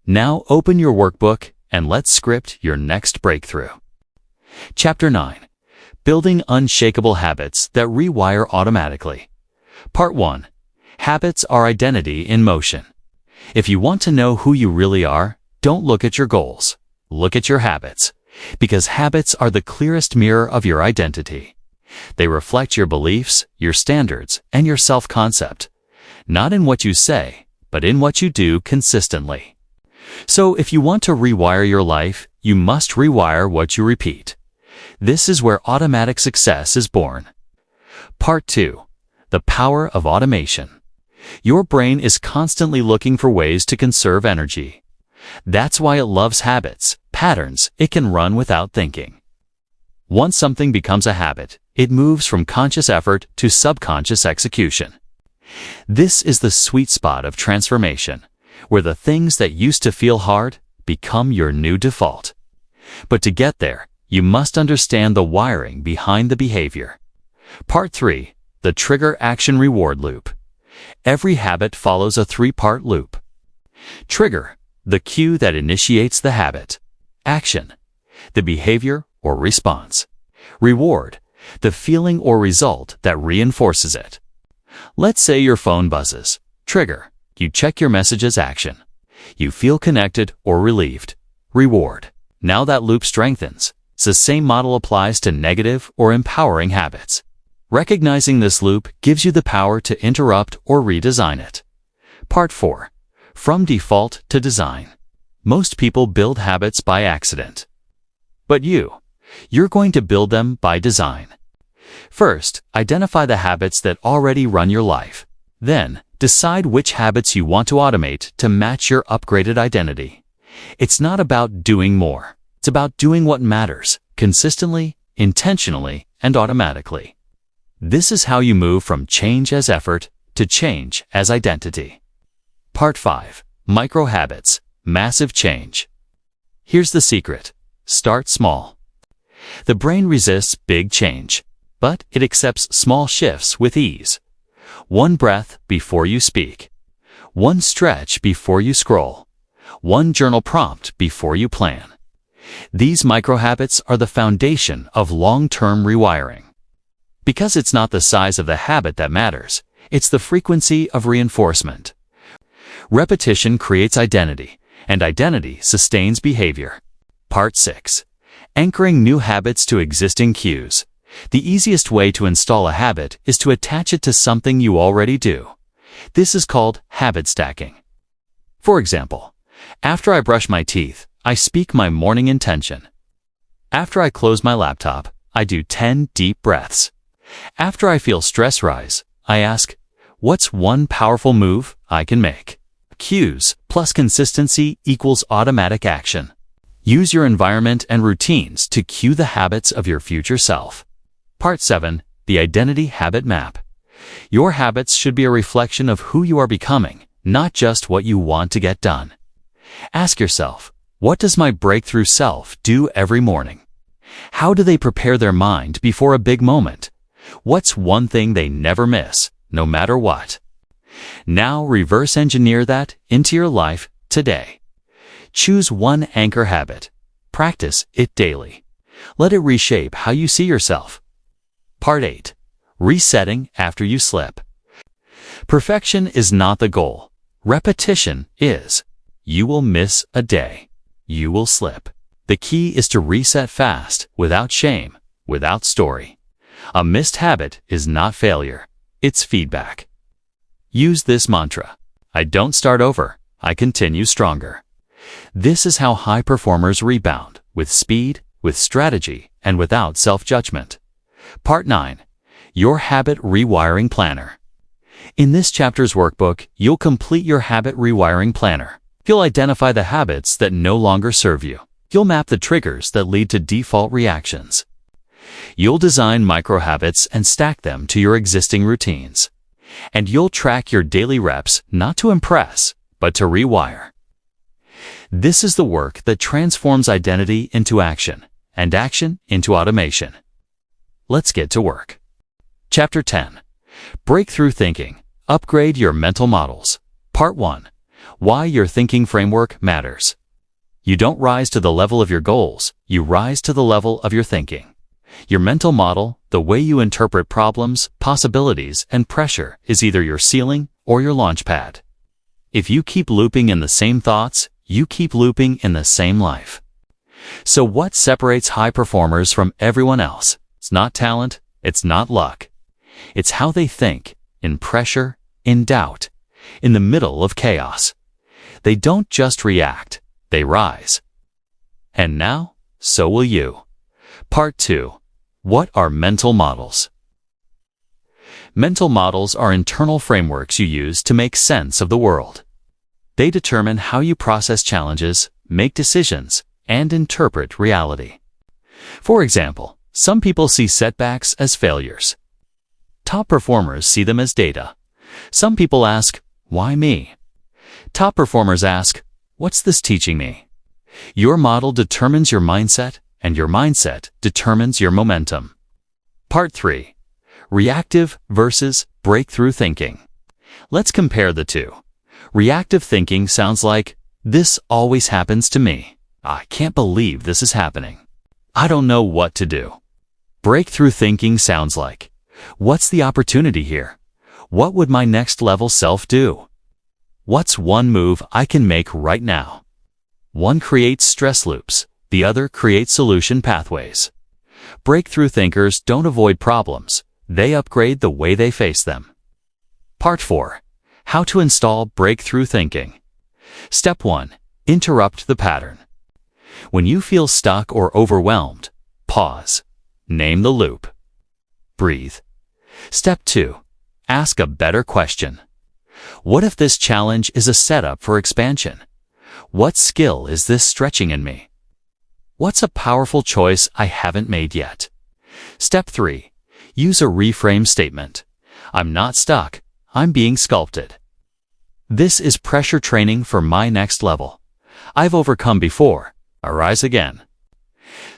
Now open your workbook and let's script your next breakthrough. Chapter 9. Building Unshakable Habits that Rewire Automatically. Part 1. Habits are identity in motion. If you want to know who you really are, don't look at your goals. Look at your habits. Because habits are the clearest mirror of your identity. They reflect your beliefs, your standards, and your self-concept. Not in what you say, but in what you do consistently. So if you want to rewire your life, you must rewire what you repeat. This is where automatic success is born. Part 2. The Power of Automation. Your brain is constantly looking for ways to conserve energy. That's why it loves habits, patterns it can run without thinking. Once something becomes a habit, it moves from conscious effort to subconscious execution. This is the sweet spot of transformation, where the things that used to feel hard become your new default. But to get there, you must understand the wiring behind the behavior. Part 3. The Trigger-Action-Reward Loop. Every habit follows a 3-part loop. Trigger, the cue that initiates the habit. Action, the behavior or response. Reward, the feeling or result that reinforces it. Let's say your phone buzzes. Trigger, you check your messages. Action, you feel connected or relieved. Reward, now that loop strengthens. The same model applies to negative or empowering habits. Recognizing this loop gives you the power to interrupt or redesign it. Part 4. From default to design. Most people build habits by accident. But you're going to build them by design. First, identify the habits that already run your life. Then, decide which habits you want to automate to match your upgraded identity. It's not about doing more. It's about doing what matters, consistently, intentionally, and automatically. This is how you move from change as effort to change as identity. Part 5. Micro habits, massive change. Here's the secret. Start small. The brain resists big change, but it accepts small shifts with ease. 1 breath before you speak. 1 stretch before you scroll. 1 journal prompt before you plan. These micro-habits are the foundation of long-term rewiring. Because it's not the size of the habit that matters, it's the frequency of reinforcement. Repetition creates identity, and identity sustains behavior. Part 6. Anchoring new habits to existing cues. The easiest way to install a habit is to attach it to something you already do. This is called habit stacking. For example, after I brush my teeth, I speak my morning intention. After I close my laptop, I do 10 deep breaths. After I feel stress rise, I ask, what's one powerful move I can make? Cues plus consistency equals automatic action. Use your environment and routines to cue the habits of your future self. Part 7. The Identity Habit Map. Your habits should be a reflection of who you are becoming, not just what you want to get done. Ask yourself, what does my breakthrough self do every morning? How do they prepare their mind before a big moment? What's one thing they never miss? no matter what. Now reverse engineer that into your life today. Choose one anchor habit. Practice it daily. Let it reshape how you see yourself. Part 8. Resetting after you slip. Perfection is not the goal. Repetition is. You will miss a day. You will slip. The key is to reset fast, without shame, without story. A missed habit is not failure. It's feedback. Use this mantra. I don't start over. I continue stronger. This is how high performers rebound, with speed, with strategy, and without self-judgment. Part 9. Your Habit Rewiring Planner. In this chapter's workbook, you'll complete your Habit Rewiring Planner. You'll identify the habits that no longer serve you. You'll map the triggers that lead to default reactions. You'll design micro-habits and stack them to your existing routines. And you'll track your daily reps not to impress, but to rewire. This is the work that transforms identity into action, and action into automation. Let's get to work. Chapter 10. Breakthrough Thinking. Upgrade your mental models. Part 1. Why your thinking framework matters. You don't rise to the level of your goals, you rise to the level of your thinking. Your mental model, the way you interpret problems, possibilities, and pressure, is either your ceiling or your launch pad. If you keep looping in the same thoughts, you keep looping in the same life. So what separates high performers from everyone else? It's not talent, it's not luck. It's how they think, in pressure, in doubt, in the middle of chaos. They don't just react, they rise. And now, so will you. Part 2. What are mental models? Mental models are internal frameworks you use to make sense of the world. They determine how you process challenges, make decisions, and interpret reality. For example, some people see setbacks as failures. Top performers see them as data. Some people ask, why me? Top performers ask, what's this teaching me? Your model determines your mindset, and your mindset determines your momentum. Part 3. Reactive versus breakthrough thinking. Let's compare the two. Reactive thinking sounds like, this always happens to me. I can't believe this is happening. I don't know what to do. Breakthrough thinking sounds like, what's the opportunity here? What would my next level self do? What's one move I can make right now? One creates stress loops, the other creates solution pathways. Breakthrough thinkers don't avoid problems, they upgrade the way they face them. Part 4. How to install breakthrough thinking. Step 1. Interrupt the pattern. When you feel stuck or overwhelmed, pause. Name the loop. Breathe. Step 2. Ask a better question. What if this challenge is a setup for expansion? What skill is this stretching in me? What's a powerful choice I haven't made yet? Step 3. Use a reframe statement. I'm not stuck, I'm being sculpted. This is pressure training for my next level. I've overcome before, arise again.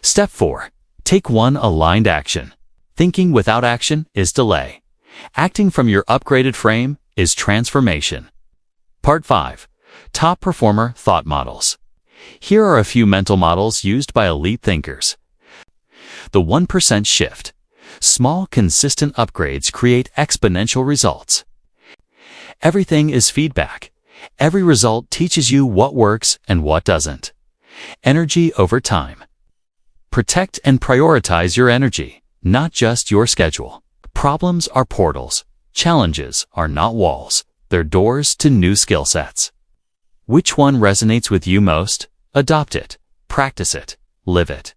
Step 4. Take one aligned action. Thinking without action is delay. Acting from your upgraded frame is transformation. Part 5. Top performer thought models. Here are a few mental models used by elite thinkers. The 1% shift. Small, consistent upgrades create exponential results. Everything is feedback. Every result teaches you what works and what doesn't. Energy over time. Protect and prioritize your energy, not just your schedule. Problems are portals. Challenges are not walls. They're doors to new skill sets. Which one resonates with you most? Adopt it, practice it, live it.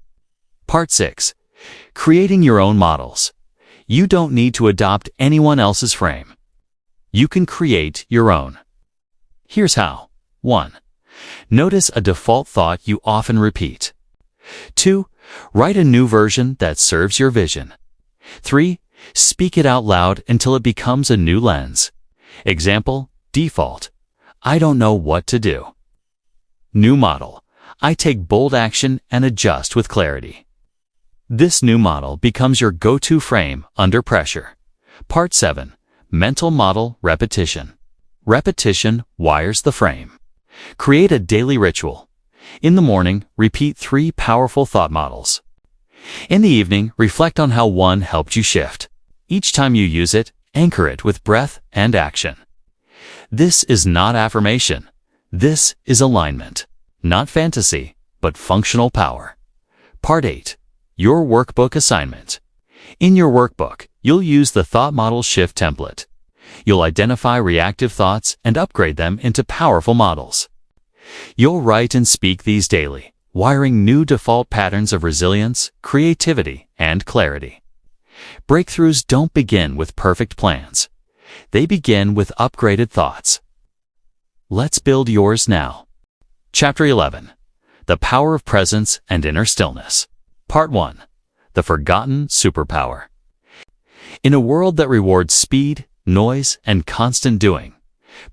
Part 6. Creating your own models. You don't need to adopt anyone else's frame. You can create your own. Here's how. 1. Notice a default thought you often repeat. 2. Write a new version that serves your vision. 3. Speak it out loud until it becomes a new lens. Example, default. I don't know what to do. New model. I take bold action and adjust with clarity. This new model becomes your go-to frame under pressure. Part 7. Mental model repetition. Repetition wires the frame. Create a daily ritual. In the morning, repeat 3 powerful thought models. In the evening, reflect on how one helped you shift. Each time you use it, anchor it with breath and action. This is not affirmation. This is alignment. Not fantasy, but functional power. Part 8. Your workbook assignment. In your workbook, you'll use the Thought Model Shift template. You'll identify reactive thoughts and upgrade them into powerful models. You'll write and speak these daily, wiring new default patterns of resilience, creativity, and clarity. Breakthroughs don't begin with perfect plans. They begin with upgraded thoughts. Let's build yours now. Chapter 11. The Power of Presence and Inner Stillness. Part 1. The Forgotten Superpower. In a world that rewards speed, noise, and constant doing,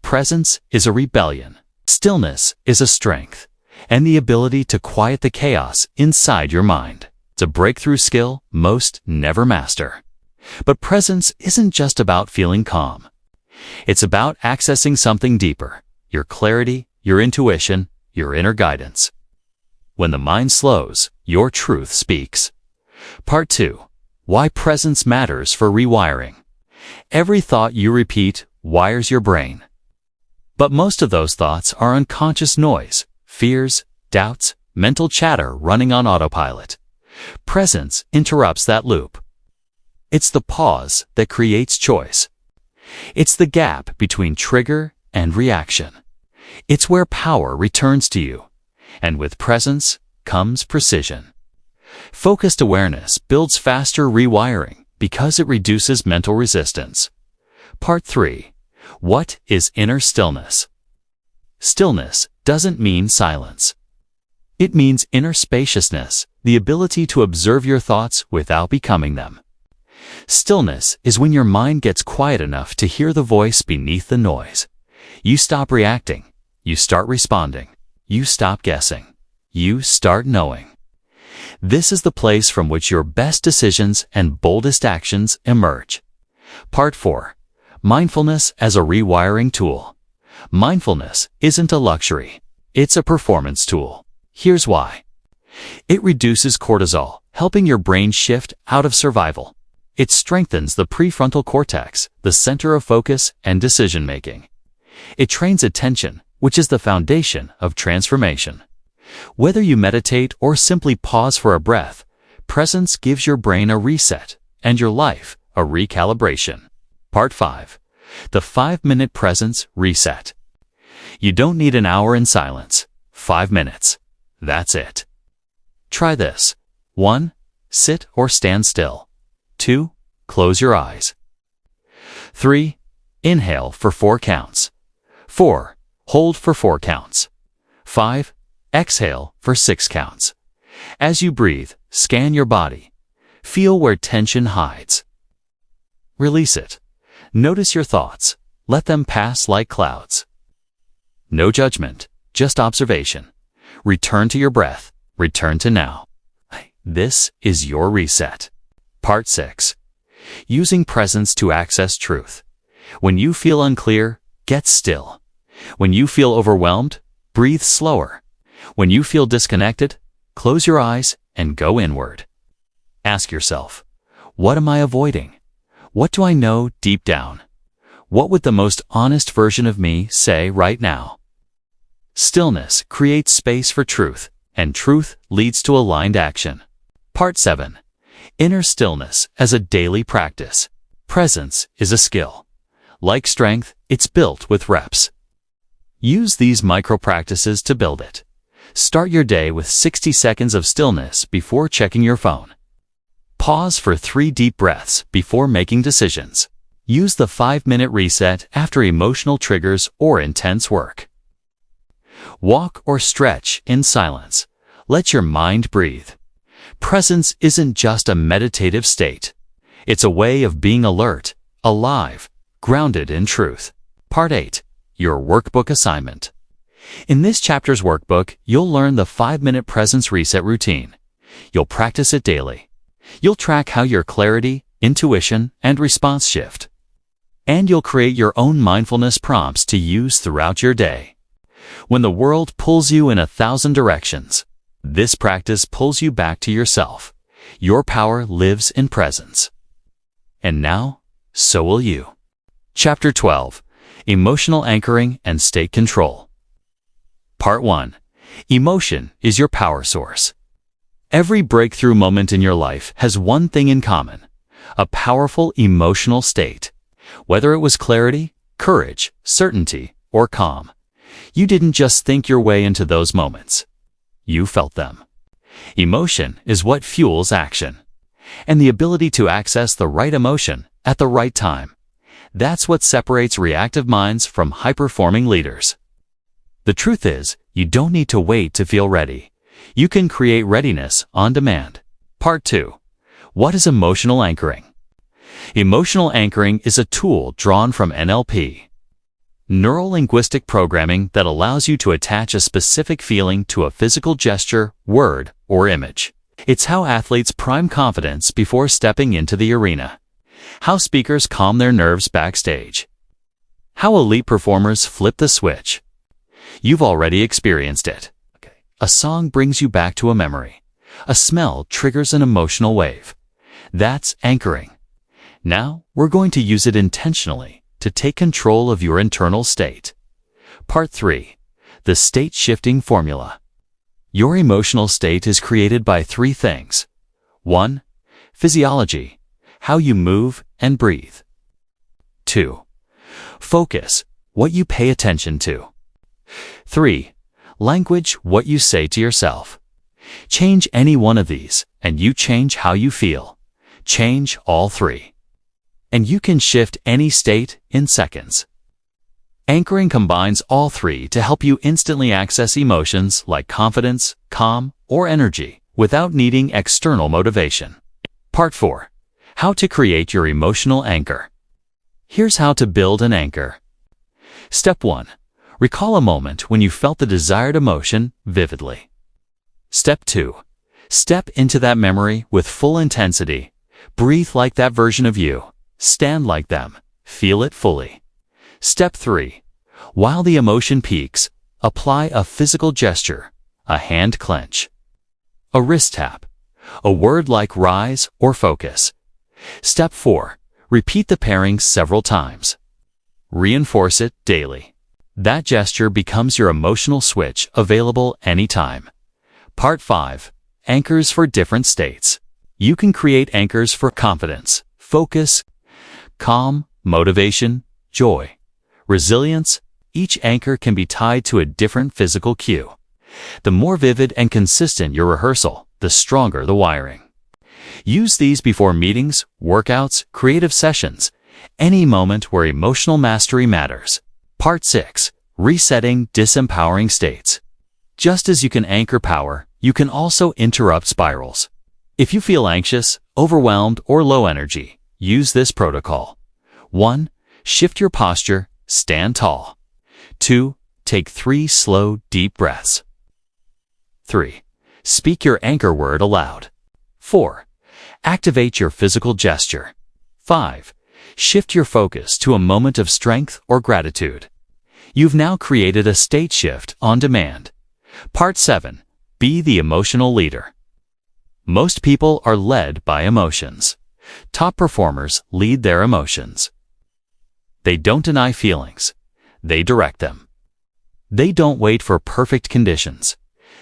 presence is a rebellion. Stillness is a strength, and the ability to quiet the chaos inside your mind. It's a breakthrough skill most never master. But presence isn't just about feeling calm. It's about accessing something deeper, your clarity, your intuition, your inner guidance. When the mind slows, your truth speaks. Part 2. Why presence matters for rewiring. Every thought you repeat wires your brain. But most of those thoughts are unconscious noise, fears, doubts, mental chatter running on autopilot. Presence interrupts that loop. It's the pause that creates choice. It's the gap between trigger and reaction. It's where power returns to you. And with presence comes precision. Focused awareness builds faster rewiring because it reduces mental resistance. Part 3. What is inner stillness? Stillness doesn't mean silence. It means inner spaciousness, the ability to observe your thoughts without becoming them. Stillness is when your mind gets quiet enough to hear the voice beneath the noise. You stop reacting. You start responding. You stop guessing. You start knowing. This is the place from which your best decisions and boldest actions emerge. Part 4. Mindfulness as a rewiring tool. Mindfulness isn't a luxury. It's a performance tool. Here's why. It reduces cortisol, helping your brain shift out of survival. It strengthens the prefrontal cortex, the center of focus and decision-making. It trains attention, which is the foundation of transformation. Whether you meditate or simply pause for a breath, presence gives your brain a reset and your life a recalibration. Part 5. The 5-minute presence reset. You don't need an hour in silence. 5 minutes. That's it. Try this. 1. Sit or stand still. 2. Close your eyes. 3. Inhale for 4 counts. 4. Hold for 4 counts. 5. Exhale for 6 counts. As you breathe, scan your body. Feel where tension hides. Release it. Notice your thoughts. Let them pass like clouds. No judgment, just observation. Return to your breath. Return to now. This is your reset. Part 6. Using presence to access truth. When you feel unclear, get still. When you feel overwhelmed, breathe slower. When you feel disconnected, close your eyes and go inward. Ask yourself, what am I avoiding? What do I know deep down? What would the most honest version of me say right now? Stillness creates space for truth, and truth leads to aligned action. Part 7. Inner stillness as a daily practice. Presence is a skill. Like strength, it's built with reps. Use these micro-practices to build it. Start your day with 60 seconds of stillness before checking your phone. Pause for 3 deep breaths before making decisions. Use the 5-minute reset after emotional triggers or intense work. Walk or stretch in silence. Let your mind breathe. Presence isn't just a meditative state. It's a way of being alert, alive, grounded in truth. Part 8. Your workbook assignment. In this chapter's workbook, you'll learn the 5-minute presence reset routine. You'll practice it daily. You'll track how your clarity, intuition, and response shift. And you'll create your own mindfulness prompts to use throughout your day. When the world pulls you in 1,000 directions, this practice pulls you back to yourself. Your power lives in presence. And now, so will you. Chapter 12. Emotional Anchoring and State Control. Part 1. Emotion is your power source. Every breakthrough moment in your life has one thing in common: a powerful emotional state. Whether it was clarity, courage, certainty, or calm, you didn't just think your way into those moments. You felt them. Emotion is what fuels action. And the ability to access the right emotion at the right time, that's what separates reactive minds from high-performing leaders. The truth is, you don't need to wait to feel ready. You can create readiness on demand. Part 2. What is emotional anchoring? Emotional anchoring is a tool drawn from NLP, Neuro-linguistic programming, that allows you to attach a specific feeling to a physical gesture, word, or image. It's how athletes prime confidence before stepping into the arena, how speakers calm their nerves backstage, how elite performers flip the switch. You've already experienced it. A song brings you back to a memory. A smell triggers an emotional wave. That's anchoring. Now, we're going to use it intentionally to take control of your internal state. Part 3. The State-Shifting Formula. Your emotional state is created by 3 things. 1. Physiology, how you move and breathe. 2. Focus, what you pay attention to. 3. Language, what you say to yourself. Change any one of these, and you change how you feel. Change all 3. And you can shift any state in seconds. Anchoring combines all 3 to help you instantly access emotions like confidence, calm, or energy without needing external motivation. Part 4. How to create your emotional anchor. Here's how to build an anchor. Step 1. Recall a moment when you felt the desired emotion vividly. Step 2. Step into that memory with full intensity. Breathe like that version of you. Stand like them. Feel it fully. Step 3. While the emotion peaks, apply a physical gesture, a hand clench, a wrist tap, a word like rise or focus. Step 4. Repeat the pairing several times. Reinforce it daily. That gesture becomes your emotional switch, available anytime. Part 5. Anchors for different states. You can create anchors for confidence, focus, calm, motivation, joy, resilience. Each anchor can be tied to a different physical cue. The more vivid and consistent your rehearsal, the stronger the wiring. Use these before meetings, workouts, creative sessions, any moment where emotional mastery matters. Part 6. Resetting disempowering states. Just as you can anchor power, you can also interrupt spirals. If you feel anxious, overwhelmed, or low energy, use this protocol. 1. Shift your posture, stand tall. 2. Take 3 slow, deep breaths. 3. Speak your anchor word aloud. 4. Activate your physical gesture. 5. Shift your focus to a moment of strength or gratitude. You've now created a state shift on demand. Part 7. Be the emotional leader. Most people are led by emotions. Top performers lead their emotions. They don't deny feelings. They direct them. They don't wait for perfect conditions.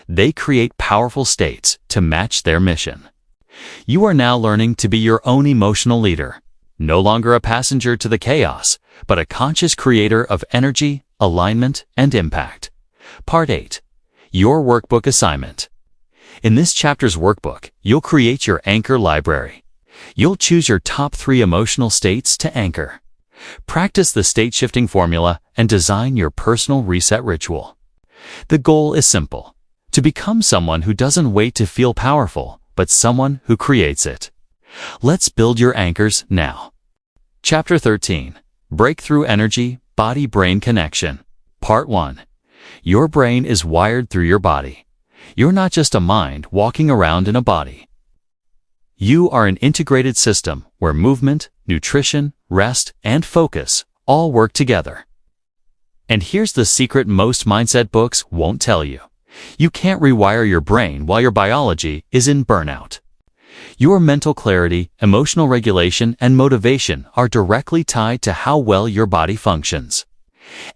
They create powerful states to match their mission. You are now learning to be your own emotional leader. No longer a passenger to the chaos, but a conscious creator of energy, alignment, and impact. Part 8. Your workbook assignment. In this chapter's workbook, you'll create your anchor library. You'll choose your top 3 emotional states to anchor. Practice the state-shifting formula and design your personal reset ritual. The goal is simple: to become someone who doesn't wait to feel powerful, but someone who creates it. Let's build your anchors now. Chapter 13. Breakthrough Energy, Body-Brain Connection. Part 1. Your brain is wired through your body. You're not just a mind walking around in a body. You are an integrated system where movement, nutrition, rest, and focus all work together. And here's the secret most mindset books won't tell you. You can't rewire your brain while your biology is in burnout. Your mental clarity, emotional regulation, and motivation are directly tied to how well your body functions.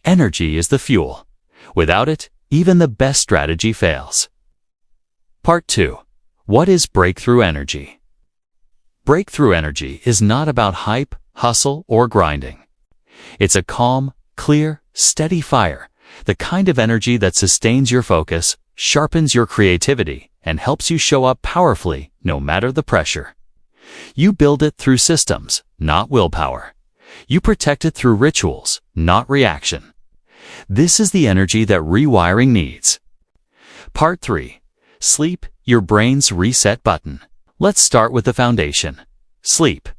Energy is the fuel. Without it, even the best strategy fails. Part 2. What is breakthrough energy? Breakthrough energy is not about hype, hustle, or grinding. It's a calm, clear, steady fire, the kind of energy that sustains your focus, sharpens your creativity, and helps you show up powerfully no matter the pressure. You build it through systems, not willpower. You protect it through rituals, not reaction. This is the energy that rewiring needs. Part 3. Sleep, your brain's reset button. Let's start with the foundation. Sleep.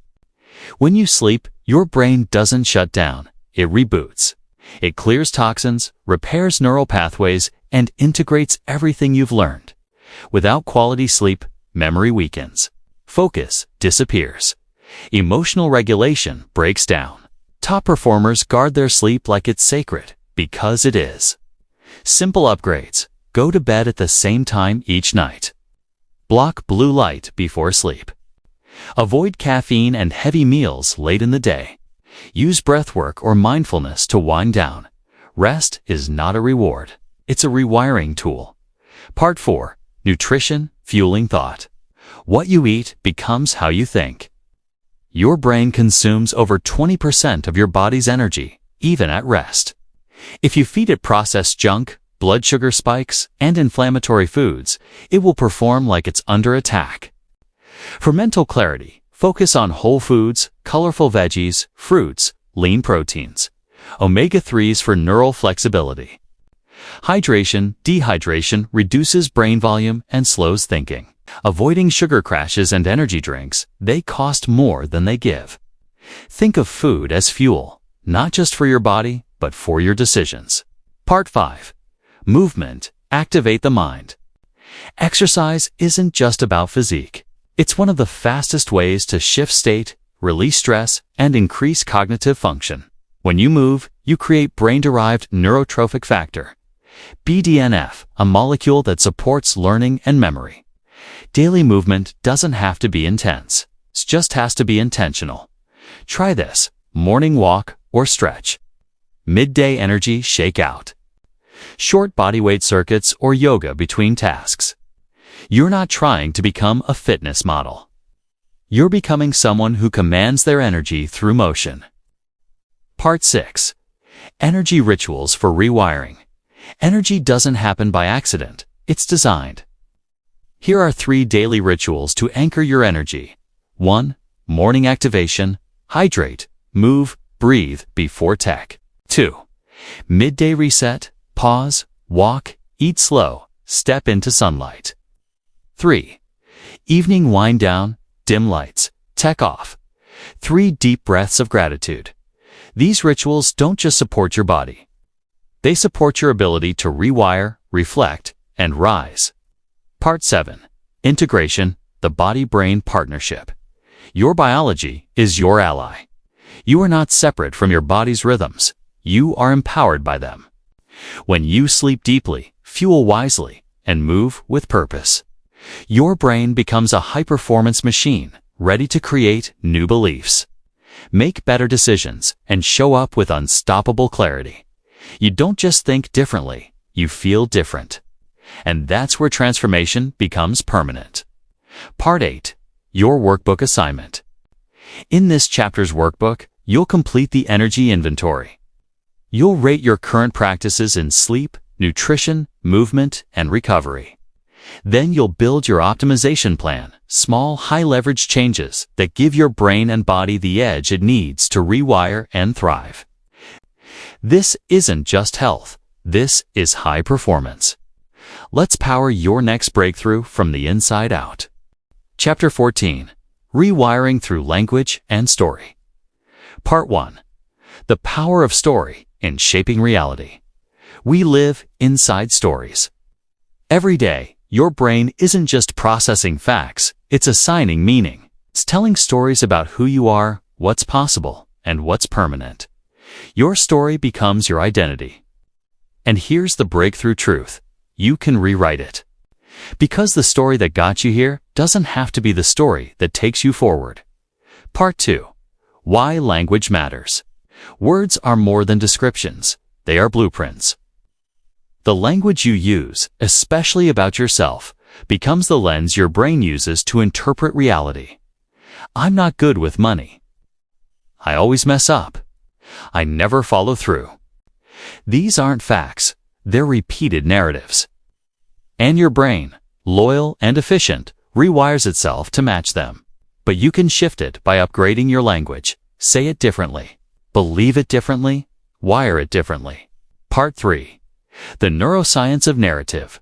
When you sleep, your brain doesn't shut down, it reboots. It clears toxins, repairs neural pathways, and integrates everything you've learned. Without quality sleep, memory weakens. Focus disappears. Emotional regulation breaks down. Top performers guard their sleep like it's sacred, because it is. Simple upgrades. Go to bed at the same time each night. Block blue light before sleep. Avoid caffeine and heavy meals late in the day. Use breathwork or mindfulness to wind down. Rest is not a reward. It's a rewiring tool. Part 4. Nutrition, fueling thought. What you eat becomes how you think. Your brain consumes over 20% of your body's energy, even at rest. If you feed it processed junk, blood sugar spikes, and inflammatory foods, it will perform like it's under attack. For mental clarity, focus on whole foods, colorful veggies, fruits, lean proteins. Omega-3s for neural flexibility. Hydration, dehydration reduces brain volume and slows thinking. Avoiding sugar crashes and energy drinks, they cost more than they give. Think of food as fuel, not just for your body, but for your decisions. Part 5. Movement, activate the mind. Exercise isn't just about physique. It's one of the fastest ways to shift state, release stress, and increase cognitive function. When you move, you create brain-derived neurotrophic factor, BDNF, a molecule that supports learning and memory. Daily movement doesn't have to be intense. It just has to be intentional. Try this: morning walk or stretch. Midday energy shakeout. Short bodyweight circuits or yoga between tasks. You're not trying to become a fitness model. You're becoming someone who commands their energy through motion. Part 6. Energy rituals for rewiring. Energy doesn't happen by accident. It's designed. Here are 3 daily rituals to anchor your energy. 1. Morning activation. Hydrate, move, breathe before tech. 2. Midday reset. Pause, walk, eat slow, step into sunlight. 3. Evening wind down, dim lights, tech off. 3 deep breaths of gratitude. These rituals don't just support your body. They support your ability to rewire, reflect, and rise. Part 7. Integration, the body-brain partnership. Your biology is your ally. You are not separate from your body's rhythms. You are empowered by them. When you sleep deeply, fuel wisely, and move with purpose, your brain becomes a high-performance machine, ready to create new beliefs. Make better decisions and show up with unstoppable clarity. You don't just think differently, you feel different. And that's where transformation becomes permanent. Part 8. Your workbook assignment. In this chapter's workbook, you'll complete the energy inventory. You'll rate your current practices in sleep, nutrition, movement, and recovery. Then you'll build your optimization plan, small, high-leverage changes that give your brain and body the edge it needs to rewire and thrive. This isn't just health. This is high performance. Let's power your next breakthrough from the inside out. Chapter 14. Rewiring through language and story. Part 1. The power of story in shaping reality. We live inside stories. Every day, your brain isn't just processing facts, it's assigning meaning. It's telling stories about who you are, what's possible, and what's permanent. Your story becomes your identity. And here's the breakthrough truth. You can rewrite it. Because the story that got you here doesn't have to be the story that takes you forward. Part 2. Why language matters. Words are more than descriptions. They are blueprints. The language you use, especially about yourself, becomes the lens your brain uses to interpret reality. I'm not good with money. I always mess up. I never follow through. These aren't facts. They're repeated narratives. And your brain, loyal and efficient, rewires itself to match them. But you can shift it by upgrading your language. Say it differently. Believe it differently. Wire it differently. Part 3. The Neuroscience of Narrative.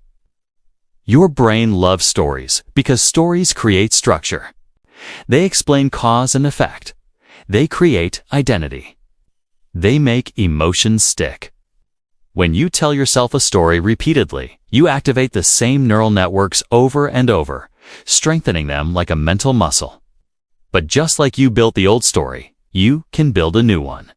Your brain loves stories because stories create structure. They explain cause and effect. They create identity. They make emotions stick. When you tell yourself a story repeatedly, you activate the same neural networks over and over, strengthening them like a mental muscle. But just like you built the old story, you can build a new one.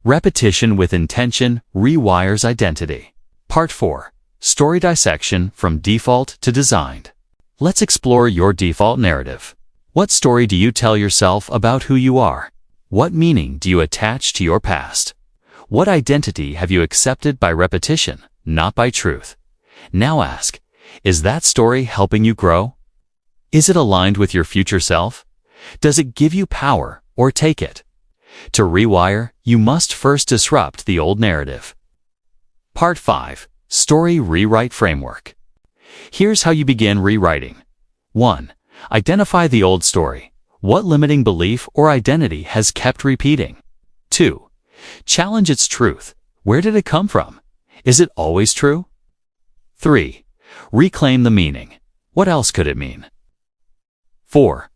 Repetition with intention rewires identity. Part 4. Story dissection from default to designed. Let's explore your default narrative. What story do you tell yourself about who you are? What meaning do you attach to your past? What identity have you accepted by repetition, not by truth? Now ask, is that story helping you grow? Is it aligned with your future self? Does it give you power or take it? To rewire, you must first disrupt the old narrative. Part 5. Story Rewrite Framework. Here's how you begin rewriting. 1. Identify the old story. What limiting belief or identity has kept repeating? 2. Challenge its truth. Where did it come from? Is it always true? 3. Reclaim the meaning. What else could it mean? 4.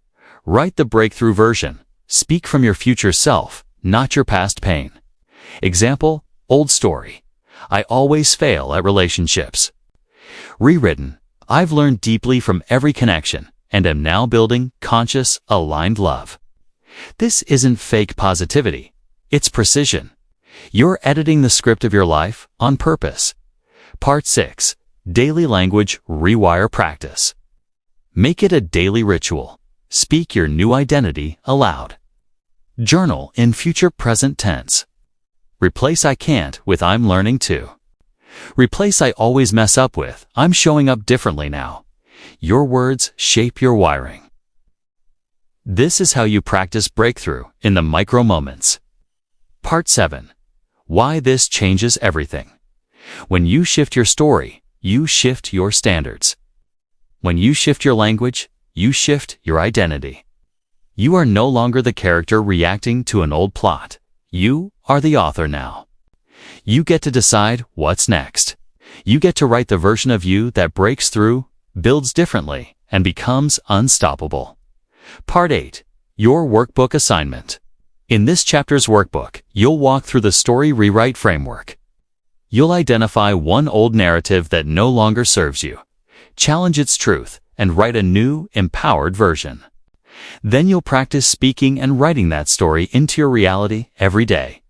Write the breakthrough version. Speak from your future self, not your past pain. Example, old story. I always fail at relationships. Rewritten. I've learned deeply from every connection and am now building conscious, aligned love. This isn't fake positivity. It's precision. You're editing the script of your life on purpose. Part 6. Daily Language Rewire Practice. Make it a daily ritual. Speak your new identity aloud. Journal in future present tense. Replace I can't with I'm learning to. Replace I always mess up with I'm showing up differently now. Your words shape your wiring. This is how you practice breakthrough in the micro moments. Part 7. Why this changes everything. When you shift your story, you shift your standards. When you shift your language, you shift your identity. You are no longer the character reacting to an old plot. You are the author now. You get to decide what's next. You get to write the version of you that breaks through, builds differently, and becomes unstoppable. Part 8. Your Workbook Assignment. In this chapter's workbook, you'll walk through the story rewrite framework. You'll identify one old narrative that no longer serves you, challenge its truth, and write a new, empowered version. Then you'll practice speaking and writing that story into your reality every day.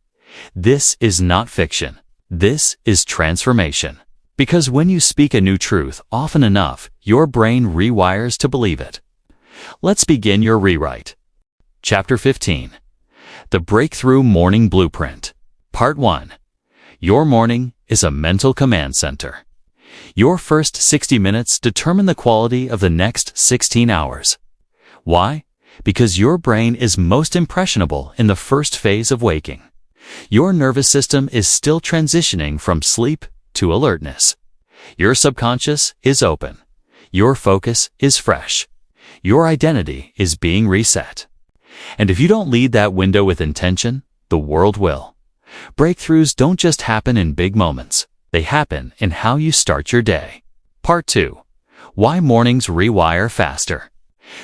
This is not fiction. This is transformation. Because when you speak a new truth often enough, your brain rewires to believe it. Let's begin your rewrite. Chapter 15. The Breakthrough Morning Blueprint. Part 1. Your morning is a mental command center. Your first 60 minutes determine the quality of the next 16 hours. Why? Because your brain is most impressionable in the first phase of waking. Your nervous system is still transitioning from sleep to alertness. Your subconscious is open. Your focus is fresh. Your identity is being reset. And if you don't lead that window with intention, the world will. Breakthroughs don't just happen in big moments. They happen in how you start your day. Part 2. Why mornings rewire faster.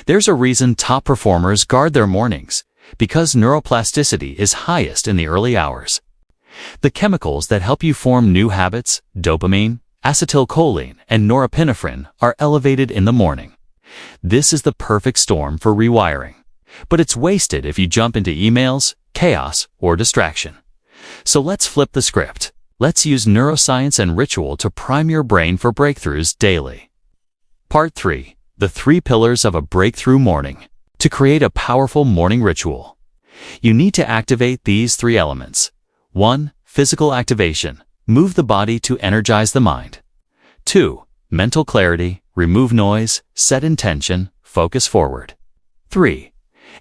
There's a reason top performers guard their mornings, because neuroplasticity is highest in the early hours. The chemicals that help you form new habits, dopamine, acetylcholine, and norepinephrine, are elevated in the morning. This is the perfect storm for rewiring. But it's wasted if you jump into emails, chaos, or distraction. So let's flip the script. Let's use neuroscience and ritual to prime your brain for breakthroughs daily. Part 3. The 3 pillars of a breakthrough morning. To create a powerful morning ritual, you need to activate these 3 elements. 1. Physical activation. Move the body to energize the mind. 2. Mental clarity. Remove noise, set intention, focus forward. 3.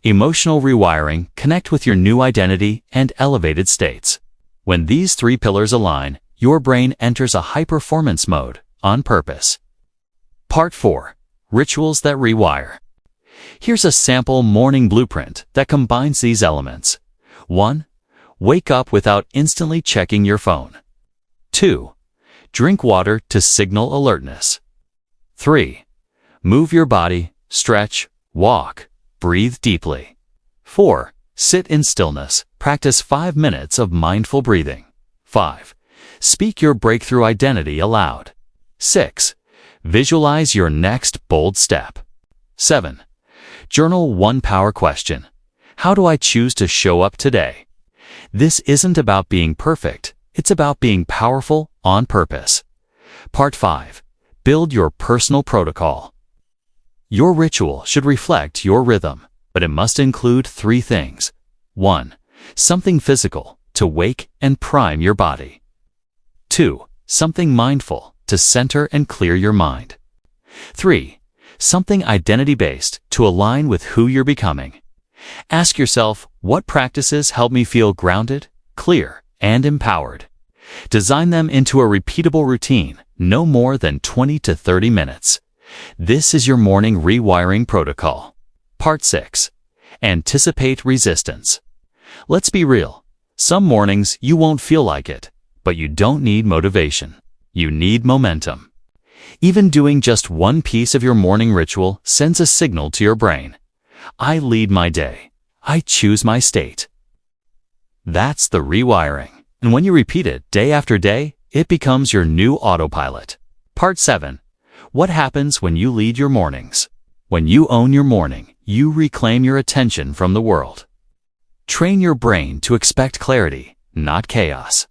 Emotional rewiring. Connect with your new identity and elevated states. When these 3 pillars align, your brain enters a high-performance mode, on purpose. Part 4. Rituals that rewire. Here's a sample morning blueprint that combines these elements. 1. Wake up without instantly checking your phone. 2. Drink water to signal alertness. 3. Move your body, stretch, walk, breathe deeply. 4. Sit in stillness. Practice 5 minutes of mindful breathing. 5. Speak your breakthrough identity aloud. 6. Visualize your next bold step. 7. Journal 1 power question. How do I choose to show up today? This isn't about being perfect. It's about being powerful on purpose. Part 5. Build your personal protocol. Your ritual should reflect your rhythm, but it must include 3 things. 1. Something physical, to wake and prime your body. 2. Something mindful, to center and clear your mind. 3. Something identity-based, to align with who you're becoming. Ask yourself, what practices help me feel grounded, clear, and empowered? Design them into a repeatable routine, no more than 20 to 30 minutes. This is your morning rewiring protocol. Part 6. Anticipate resistance. Let's be real. Some mornings you won't feel like it, but you don't need motivation. You need momentum. Even doing just 1 piece of your morning ritual sends a signal to your brain. I lead my day. I choose my state. That's the rewiring. And when you repeat it day after day, it becomes your new autopilot. Part 7. What happens when you lead your mornings? When you own your morning, you reclaim your attention from the world. Train your brain to expect clarity, not chaos.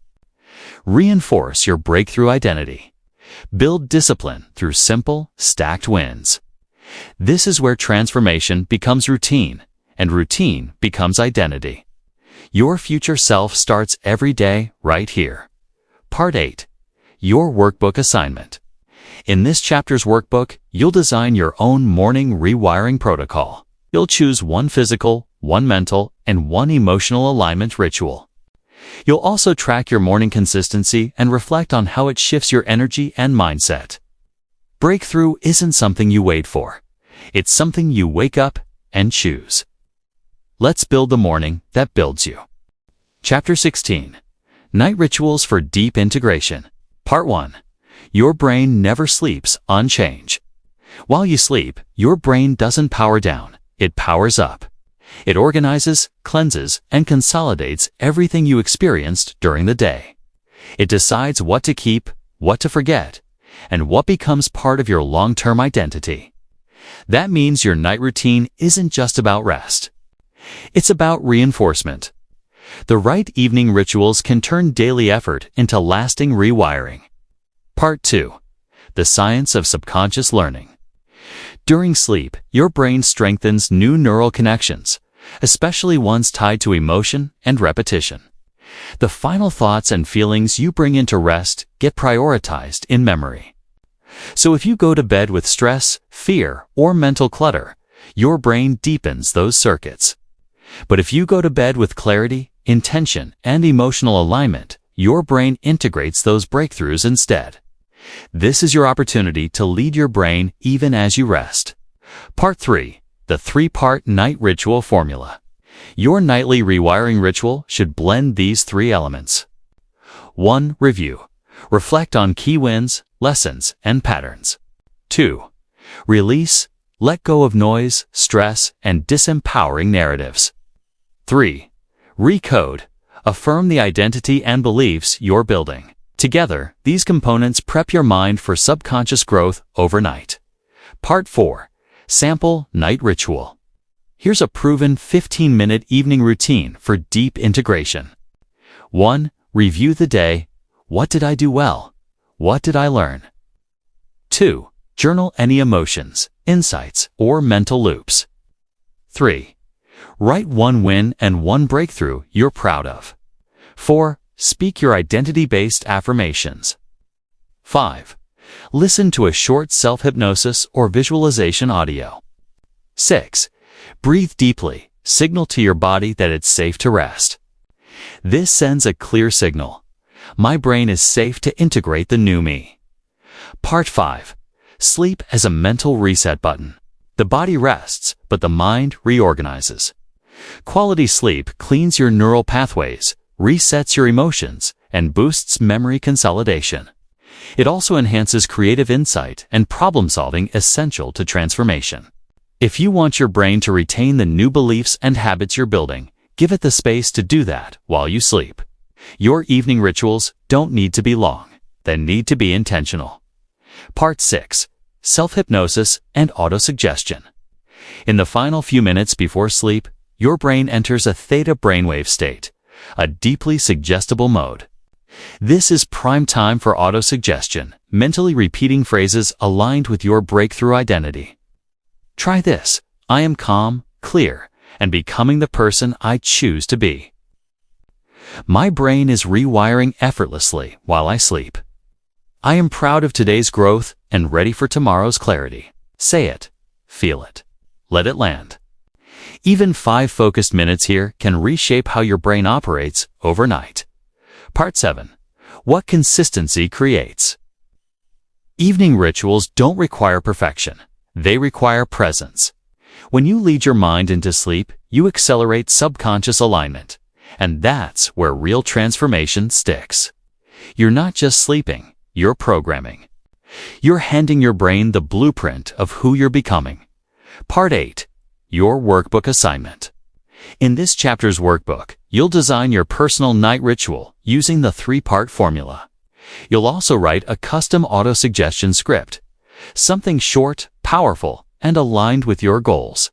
Reinforce your breakthrough identity. Build discipline through simple, stacked wins. This is where transformation becomes routine, and routine becomes identity. Your future self starts every day right here. Part 8. Your workbook assignment. In this chapter's workbook, you'll design your own morning rewiring protocol. You'll choose 1 physical, 1 mental, and 1 emotional alignment ritual. You'll also track your morning consistency and reflect on how it shifts your energy and mindset. Breakthrough isn't something you wait for. It's something you wake up and choose. Let's build the morning that builds you. Chapter 16. Night Rituals for Deep Integration. Part 1. Your brain never sleeps on change. While you sleep, your brain doesn't power down, it powers up. It organizes, cleanses, and consolidates everything you experienced during the day. It decides what to keep, what to forget, and what becomes part of your long-term identity. That means your night routine isn't just about rest. It's about reinforcement. The right evening rituals can turn daily effort into lasting rewiring. Part 2. The Science of Subconscious Learning. During sleep, your brain strengthens new neural connections, especially ones tied to emotion and repetition. The final thoughts and feelings you bring into rest get prioritized in memory. So if you go to bed with stress, fear, or mental clutter, your brain deepens those circuits. But if you go to bed with clarity, intention, and emotional alignment, your brain integrates those breakthroughs instead. This is your opportunity to lead your brain even as you rest. Part 3. The 3-part night ritual formula. Your nightly rewiring ritual should blend these 3 elements. 1. Review. Reflect on key wins, lessons, and patterns. 2. Release. Let go of noise, stress, and disempowering narratives. 3. Recode. Affirm the identity and beliefs you're building. Together, these components prep your mind for subconscious growth overnight. Part 4. Sample Night Ritual. Here's a proven 15-minute evening routine for deep integration. 1. Review the day. What did I do well? What did I learn? 2. Journal any emotions, insights, or mental loops. 3. Write one win and one breakthrough you're proud of. 4. Speak your identity-based affirmations. 5. Listen to a short self-hypnosis or visualization audio. 6. Breathe deeply. Signal to your body that it's safe to rest. This sends a clear signal. My brain is safe to integrate the new me. Part 5. Sleep as a mental reset button. The body rests, but the mind reorganizes. Quality sleep cleans your neural pathways, resets your emotions, and boosts memory consolidation. It also enhances creative insight and problem-solving essential to transformation. If you want your brain to retain the new beliefs and habits you're building, give it the space to do that while you sleep. Your evening rituals don't need to be long. They need to be intentional. Part 6. Self-hypnosis and autosuggestion. In the final few minutes before sleep, your brain enters a theta brainwave state, a deeply suggestible mode. This is prime time for autosuggestion, mentally repeating phrases aligned with your breakthrough identity. Try this: I am calm, clear, and becoming the person I choose to be. My brain is rewiring effortlessly while I sleep. I am proud of today's growth and ready for tomorrow's clarity. Say it. Feel it. Let it land. Even 5 focused minutes here can reshape how your brain operates overnight. Part 7. What consistency creates. Evening rituals don't require perfection. They require presence. When you lead your mind into sleep, you accelerate subconscious alignment. And that's where real transformation sticks. You're not just sleeping, you're programming. You're handing your brain the blueprint of who you're becoming. Part 8. Your workbook assignment. In this chapter's workbook, you'll design your personal night ritual using the 3-part formula. You'll also write a custom autosuggestion script, something short, powerful, and aligned with your goals.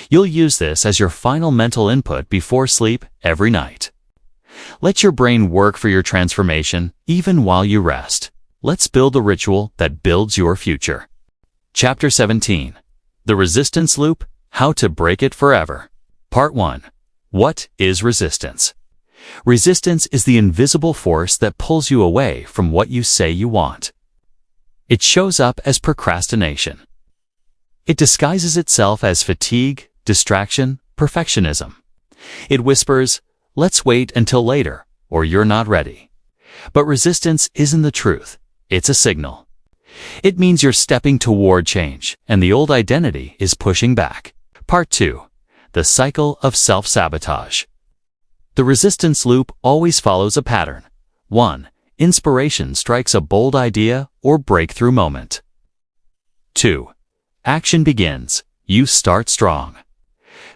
You'll use this as your final mental input before sleep every night. Let your brain work for your transformation even while you rest. Let's build a ritual that builds your future. Chapter 17. The Resistance Loop: How to Break It Forever. Part 1. What is resistance? Resistance is the invisible force that pulls you away from what you say you want. It shows up as procrastination. It disguises itself as fatigue, distraction, perfectionism. It whispers, "Let's wait until later," or "You're not ready." But resistance isn't the truth. It's a signal. It means you're stepping toward change, and the old identity is pushing back. Part 2. The Cycle of Self-Sabotage. The resistance loop always follows a pattern. 1. Inspiration strikes a bold idea or breakthrough moment. 2. Action begins. You start strong.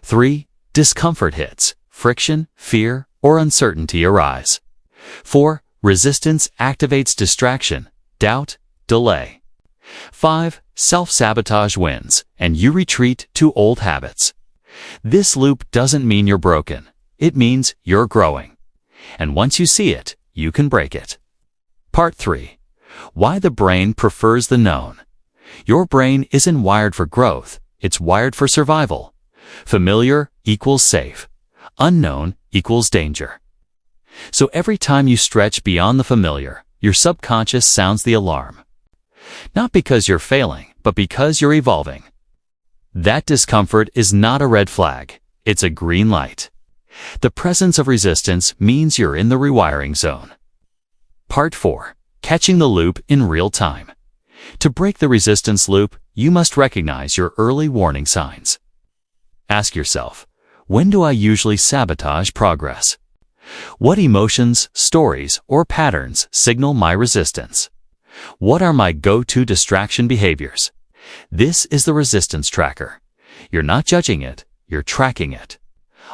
3. Discomfort hits. Friction, fear, or uncertainty arise. 4. Resistance activates distraction, doubt, delay. 5. Self-sabotage wins, and you retreat to old habits. This loop doesn't mean you're broken. It means you're growing. And once you see it, you can break it. Part 3. Why the brain prefers the known. Your brain isn't wired for growth. It's wired for survival. Familiar equals safe. Unknown equals danger. So every time you stretch beyond the familiar, your subconscious sounds the alarm. Not because you're failing, but because you're evolving. That discomfort is not a red flag. It's a green light. The presence of resistance means you're in the rewiring zone. Part 4. Catching the loop in real time. To break the resistance loop, you must recognize your early warning signs. Ask yourself, when do I usually sabotage progress? What emotions, stories, or patterns signal my resistance? What are my go-to distraction behaviors? This is the resistance tracker. You're not judging it, you're tracking it.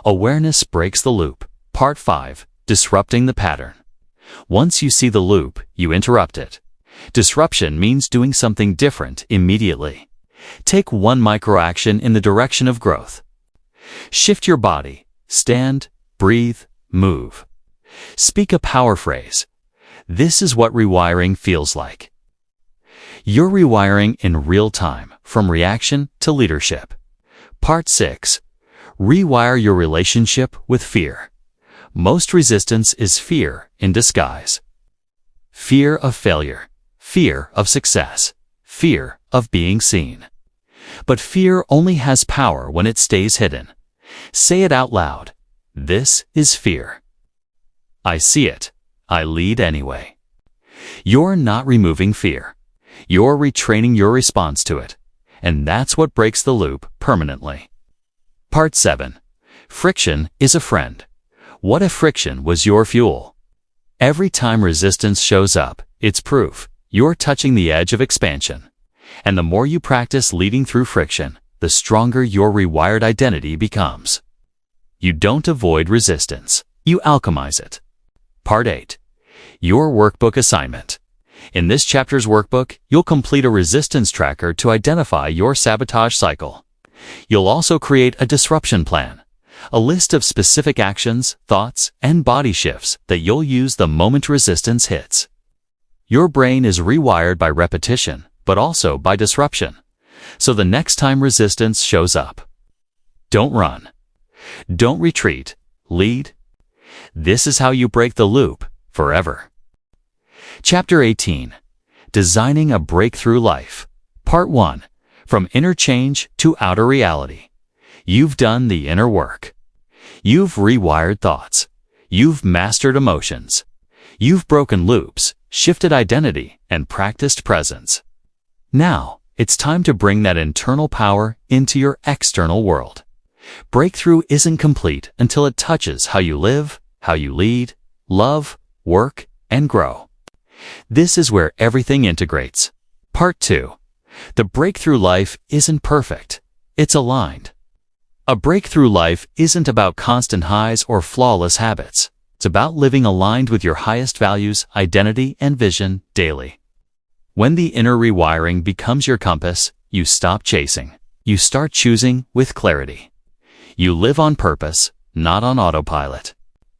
Awareness breaks the loop. Part 5. Disrupting the pattern. Once you see the loop, you interrupt it. Disruption means doing something different immediately. Take one micro-action in the direction of growth. Shift your body. Stand, breathe, move. Speak a power phrase. This is what rewiring feels like. You're rewiring in real time, from reaction to leadership. Part 6. Rewire your relationship with fear. Most resistance is fear in disguise. Fear of failure, fear of success, fear of being seen. But fear only has power when it stays hidden. Say it out loud. This is fear. I see it. I lead anyway. You're not removing fear. You're retraining your response to it. And that's what breaks the loop permanently. Part 7. Friction is a friend. What if friction was your fuel? Every time resistance shows up, it's proof you're touching the edge of expansion. And the more you practice leading through friction, the stronger your rewired identity becomes. You don't avoid resistance. You alchemize it. Part 8. Your workbook assignment. In this chapter's workbook, you'll complete a resistance tracker to identify your sabotage cycle. You'll also create a disruption plan, a list of specific actions, thoughts, and body shifts that you'll use the moment resistance hits. Your brain is rewired by repetition, but also by disruption. So the next time resistance shows up, don't run. Don't retreat. Lead. This is how you break the loop forever. Chapter 18. Designing a Breakthrough Life. Part 1. From inner change to outer reality. You've done the inner work. You've rewired thoughts. You've mastered emotions. You've broken loops, shifted identity, and practiced presence. Now, it's time to bring that internal power into your external world. Breakthrough isn't complete until it touches how you live, how you lead, love, work, and grow. This is where everything integrates. Part 2. The breakthrough life isn't perfect. It's aligned. A breakthrough life isn't about constant highs or flawless habits. It's about living aligned with your highest values, identity, and vision daily. When the inner rewiring becomes your compass, you stop chasing. You start choosing with clarity. You live on purpose, not on autopilot.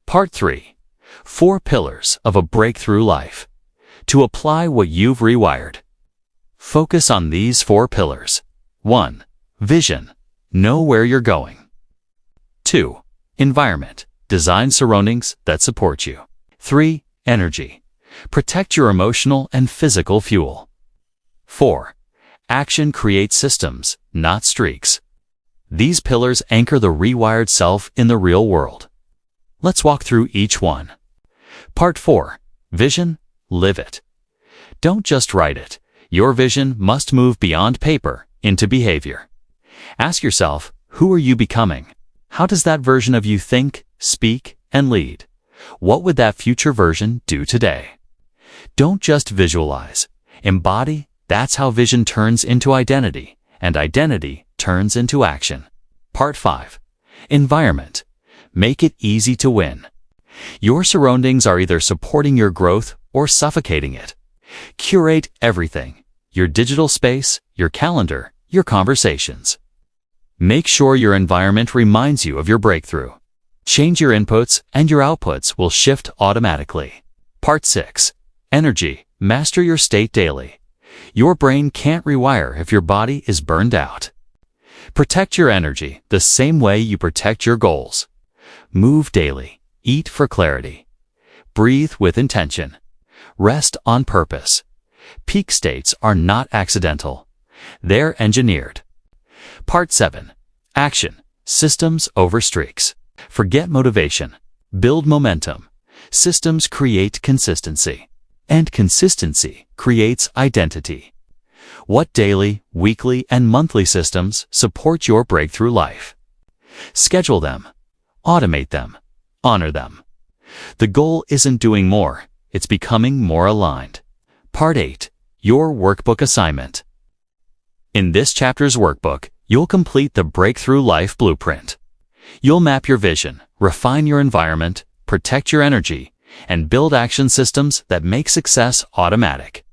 Part 3. 4 Pillars of a Breakthrough Life. To apply what you've rewired, focus on these 4 pillars. 1. Vision. Know where you're going. 2. Environment. Design surroundings that support you. 3. Energy. Protect your emotional and physical fuel. 4. Action creates systems, not streaks. These pillars anchor the rewired self in the real world. Let's walk through each one. Part 4. Vision. Live it. Don't just write it. Your vision must move beyond paper into behavior. Ask yourself, who are you becoming? How does that version of you think, speak, and lead? What would that future version do today? Don't just visualize. Embody. That's how vision turns into identity, and identity turns into action. Part 5. Environment. Make it easy to win. Your surroundings are either supporting your growth or suffocating it. Curate everything. Your digital space, your calendar, your conversations. Make sure your environment reminds you of your breakthrough. Change your inputs and your outputs will shift automatically. Part 6. Energy. Master your state daily. Your brain can't rewire if your body is burned out. Protect your energy the same way you protect your goals. Move daily. Eat for clarity. Breathe with intention. Rest on purpose. Peak states are not accidental. They're engineered. Part 7. Action. Systems over streaks. Forget motivation. Build momentum. Systems create consistency. And consistency creates identity. What daily, weekly, and monthly systems support your breakthrough life? Schedule them. Automate them. Honor them. The goal isn't doing more. It's becoming more aligned. Part 8. Your workbook assignment. In this chapter's workbook, you'll complete the Breakthrough Life Blueprint. You'll map your vision, refine your environment, protect your energy, and build action systems that make success automatic.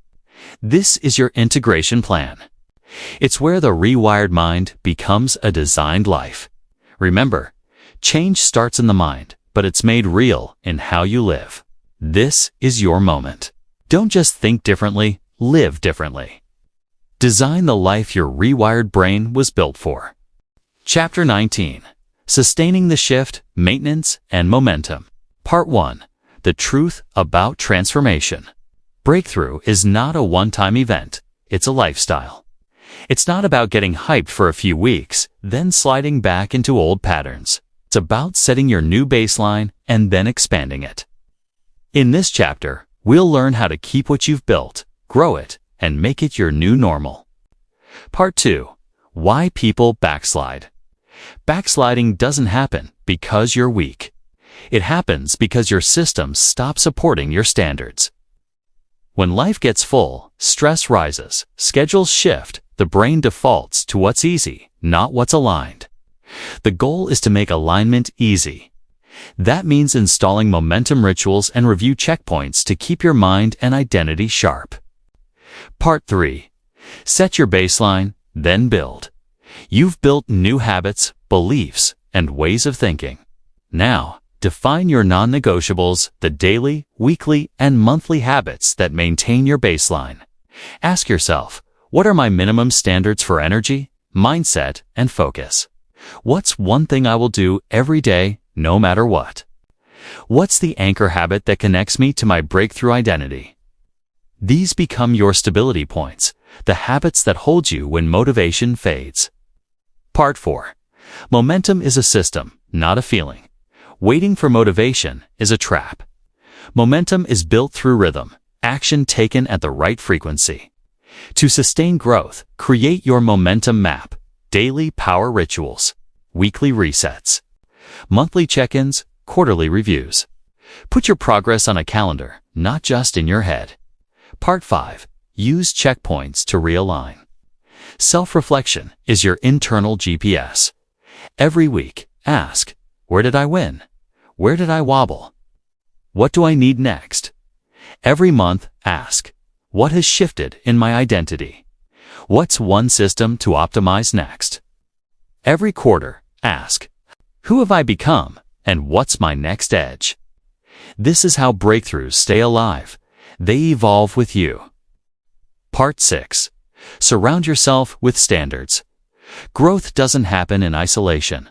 This is your integration plan. It's where the rewired mind becomes a designed life. Remember, change starts in the mind, but it's made real in how you live. This is your moment. Don't just think differently, live differently. Design the life your rewired brain was built for. Chapter 19. Sustaining the Shift, Maintenance, and Momentum. Part 1. The Truth About Transformation. Breakthrough is not a one-time event, it's a lifestyle. It's not about getting hyped for a few weeks, then sliding back into old patterns. It's about setting your new baseline and then expanding it. In this chapter, we'll learn how to keep what you've built, grow it, and make it your new normal. Part 2. Why people backslide. Backsliding doesn't happen because you're weak. It happens because your systems stop supporting your standards. When life gets full, stress rises, schedules shift, the brain defaults to what's easy, not what's aligned. The goal is to make alignment easy. That means installing momentum rituals and review checkpoints to keep your mind and identity sharp. Part 3. Set your baseline, then build. You've built new habits, beliefs, and ways of thinking. Now, define your non-negotiables, the daily, weekly, and monthly habits that maintain your baseline. Ask yourself, what are my minimum standards for energy, mindset, and focus? What's one thing I will do every day, no matter what? What's the anchor habit that connects me to my breakthrough identity? These become your stability points, the habits that hold you when motivation fades. Part 4. Momentum is a system, not a feeling. Waiting for motivation is a trap. Momentum is built through rhythm, action taken at the right frequency. To sustain growth, create your momentum map, daily power rituals, weekly resets, monthly check-ins, quarterly reviews. Put your progress on a calendar, not just in your head. Part 5. Use checkpoints to realign. Self-reflection is your internal GPS. Every week, ask, where did I win? Where did I wobble? What do I need next? Every month, ask, what has shifted in my identity? What's one system to optimize next? Every quarter, ask, who have I become and what's my next edge? This is how breakthroughs stay alive. They evolve with you. Part 6. Surround yourself with standards. Growth doesn't happen in isolation.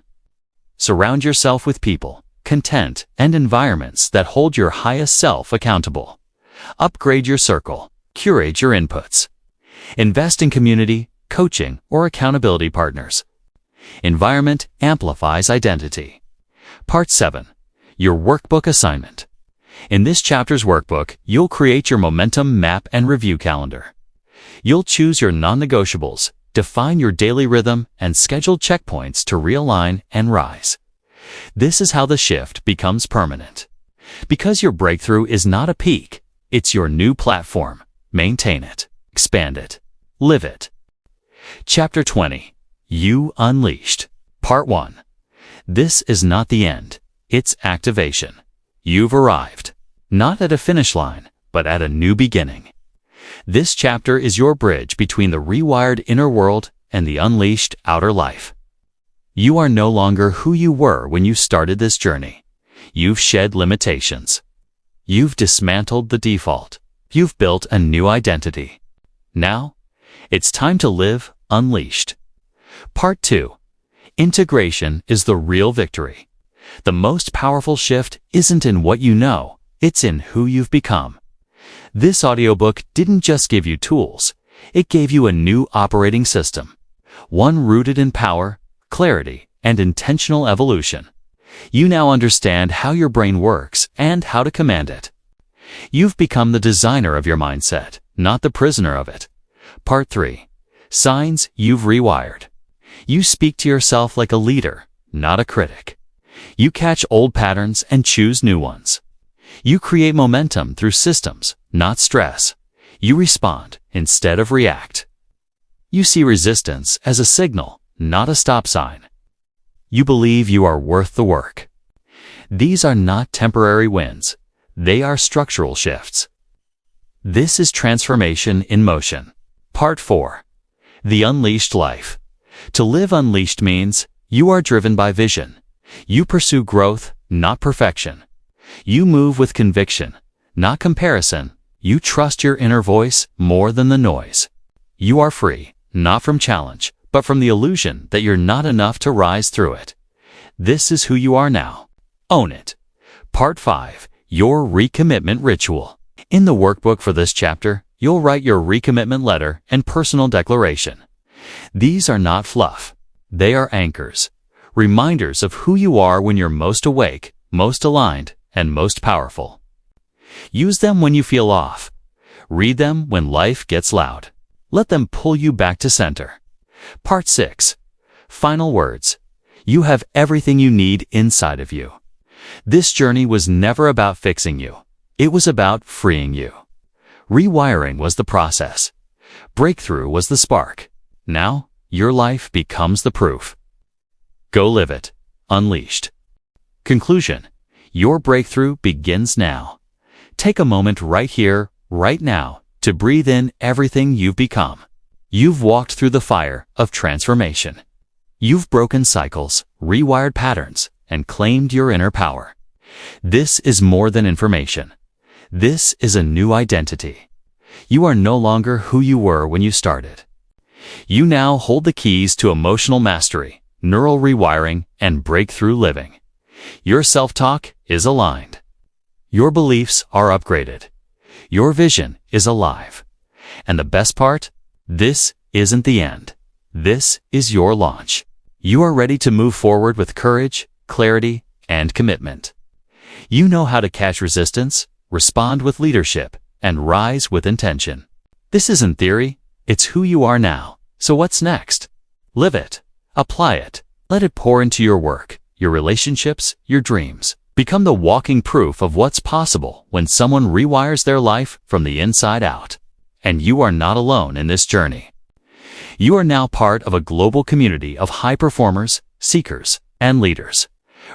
Surround yourself with people, content, and environments that hold your highest self accountable. Upgrade your circle. Curate your inputs. Invest in community, coaching, or accountability partners. Environment amplifies identity. Part 7. Your workbook assignment. In this chapter's workbook, you'll create your momentum map and review calendar. You'll choose your non-negotiables, define your daily rhythm, and schedule checkpoints to realign and rise. This is how the shift becomes permanent. Because your breakthrough is not a peak, it's your new platform. Maintain it, expand it, live it. Chapter 20. You Unleashed. Part 1. This is not the end, it's activation. You've arrived, not at a finish line, but at a new beginning. This chapter is your bridge between the rewired inner world and the unleashed outer life. You are no longer who you were when you started this journey. You've shed limitations. You've dismantled the default. You've built a new identity. Now, it's time to live unleashed. Part 2. Integration is the real victory. The most powerful shift isn't in what you know, it's in who you've become. This audiobook didn't just give you tools, it gave you a new operating system. One rooted in power, clarity, and intentional evolution. You now understand how your brain works and how to command it. You've become the designer of your mindset, not the prisoner of it. Part 3. Signs you've rewired. You speak to yourself like a leader, not a critic. You catch old patterns and choose new ones. You create momentum through systems, not stress. You respond instead of react. You see resistance as a signal, not a stop sign. You believe you are worth the work. These are not temporary wins. They are structural shifts. This is transformation in motion. Part 4. The Unleashed Life. To live unleashed means You are driven by vision. You pursue growth, not perfection. You move with conviction, not comparison. You trust your inner voice more than the noise. You are free, not from challenge, but from the illusion that you're not enough to rise through it. This is who you are now. Own it. Part 5. Your Recommitment Ritual. In the workbook for this chapter, you'll write your recommitment letter and personal declaration. These are not fluff. They are anchors, reminders of who you are when you're most awake, most aligned, and most powerful. Use them when you feel off. Read them when life gets loud. Let them pull you back to center. Part 6. Final words. You have everything you need inside of you. This journey was never about fixing you. It was about freeing you. Rewiring was the process. Breakthrough was the spark. Now, your life becomes the proof. Go live it. Unleashed. Conclusion. Your breakthrough begins now. Take a moment right here, right now, to breathe in everything you've become. You've walked through the fire of transformation. You've broken cycles, rewired patterns, and claimed your inner power. This is more than information. This is a new identity. You are no longer who you were when you started. You now hold the keys to emotional mastery, neural rewiring, and breakthrough living. Your self-talk is aligned. Your beliefs are upgraded. Your vision is alive. And the best part? This isn't the end. This is your launch. You are ready to move forward with courage, clarity, and commitment. You know how to catch resistance, respond with leadership, and rise with intention. This isn't theory. It's who you are now. So what's next? Live it. Apply it. Let it pour into your work, your relationships, your dreams. Become the walking proof of what's possible when someone rewires their life from the inside out. And you are not alone in this journey. You are now part of a global community of high performers, seekers, and leaders,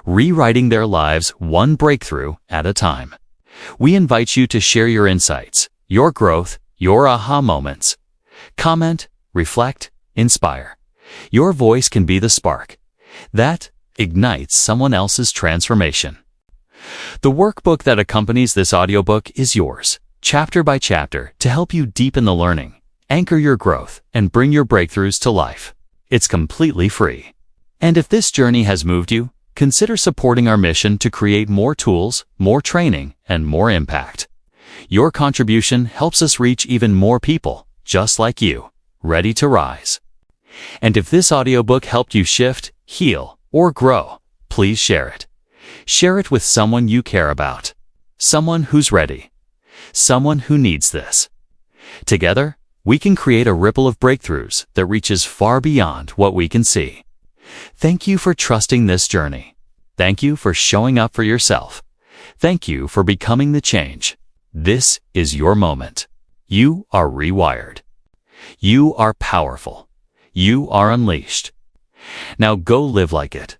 rewriting their lives one breakthrough at a time. We invite you to share your insights, your growth, your aha moments. Comment, reflect, inspire. Your voice can be the spark that ignites someone else's transformation. The workbook that accompanies this audiobook is yours, chapter by chapter, to help you deepen the learning, anchor your growth, and bring your breakthroughs to life. It's completely free. And if this journey has moved you, consider supporting our mission to create more tools, more training, and more impact. Your contribution helps us reach even more people, just like you, ready to rise. And if this audiobook helped you shift, heal, or grow, please share it. Share it with someone you care about. Someone who's ready. Someone who needs this. Together, we can create a ripple of breakthroughs that reaches far beyond what we can see. Thank you for trusting this journey. Thank you for showing up for yourself. Thank you for becoming the change. This is your moment. You are rewired. You are powerful. You are unleashed. Now go live like it.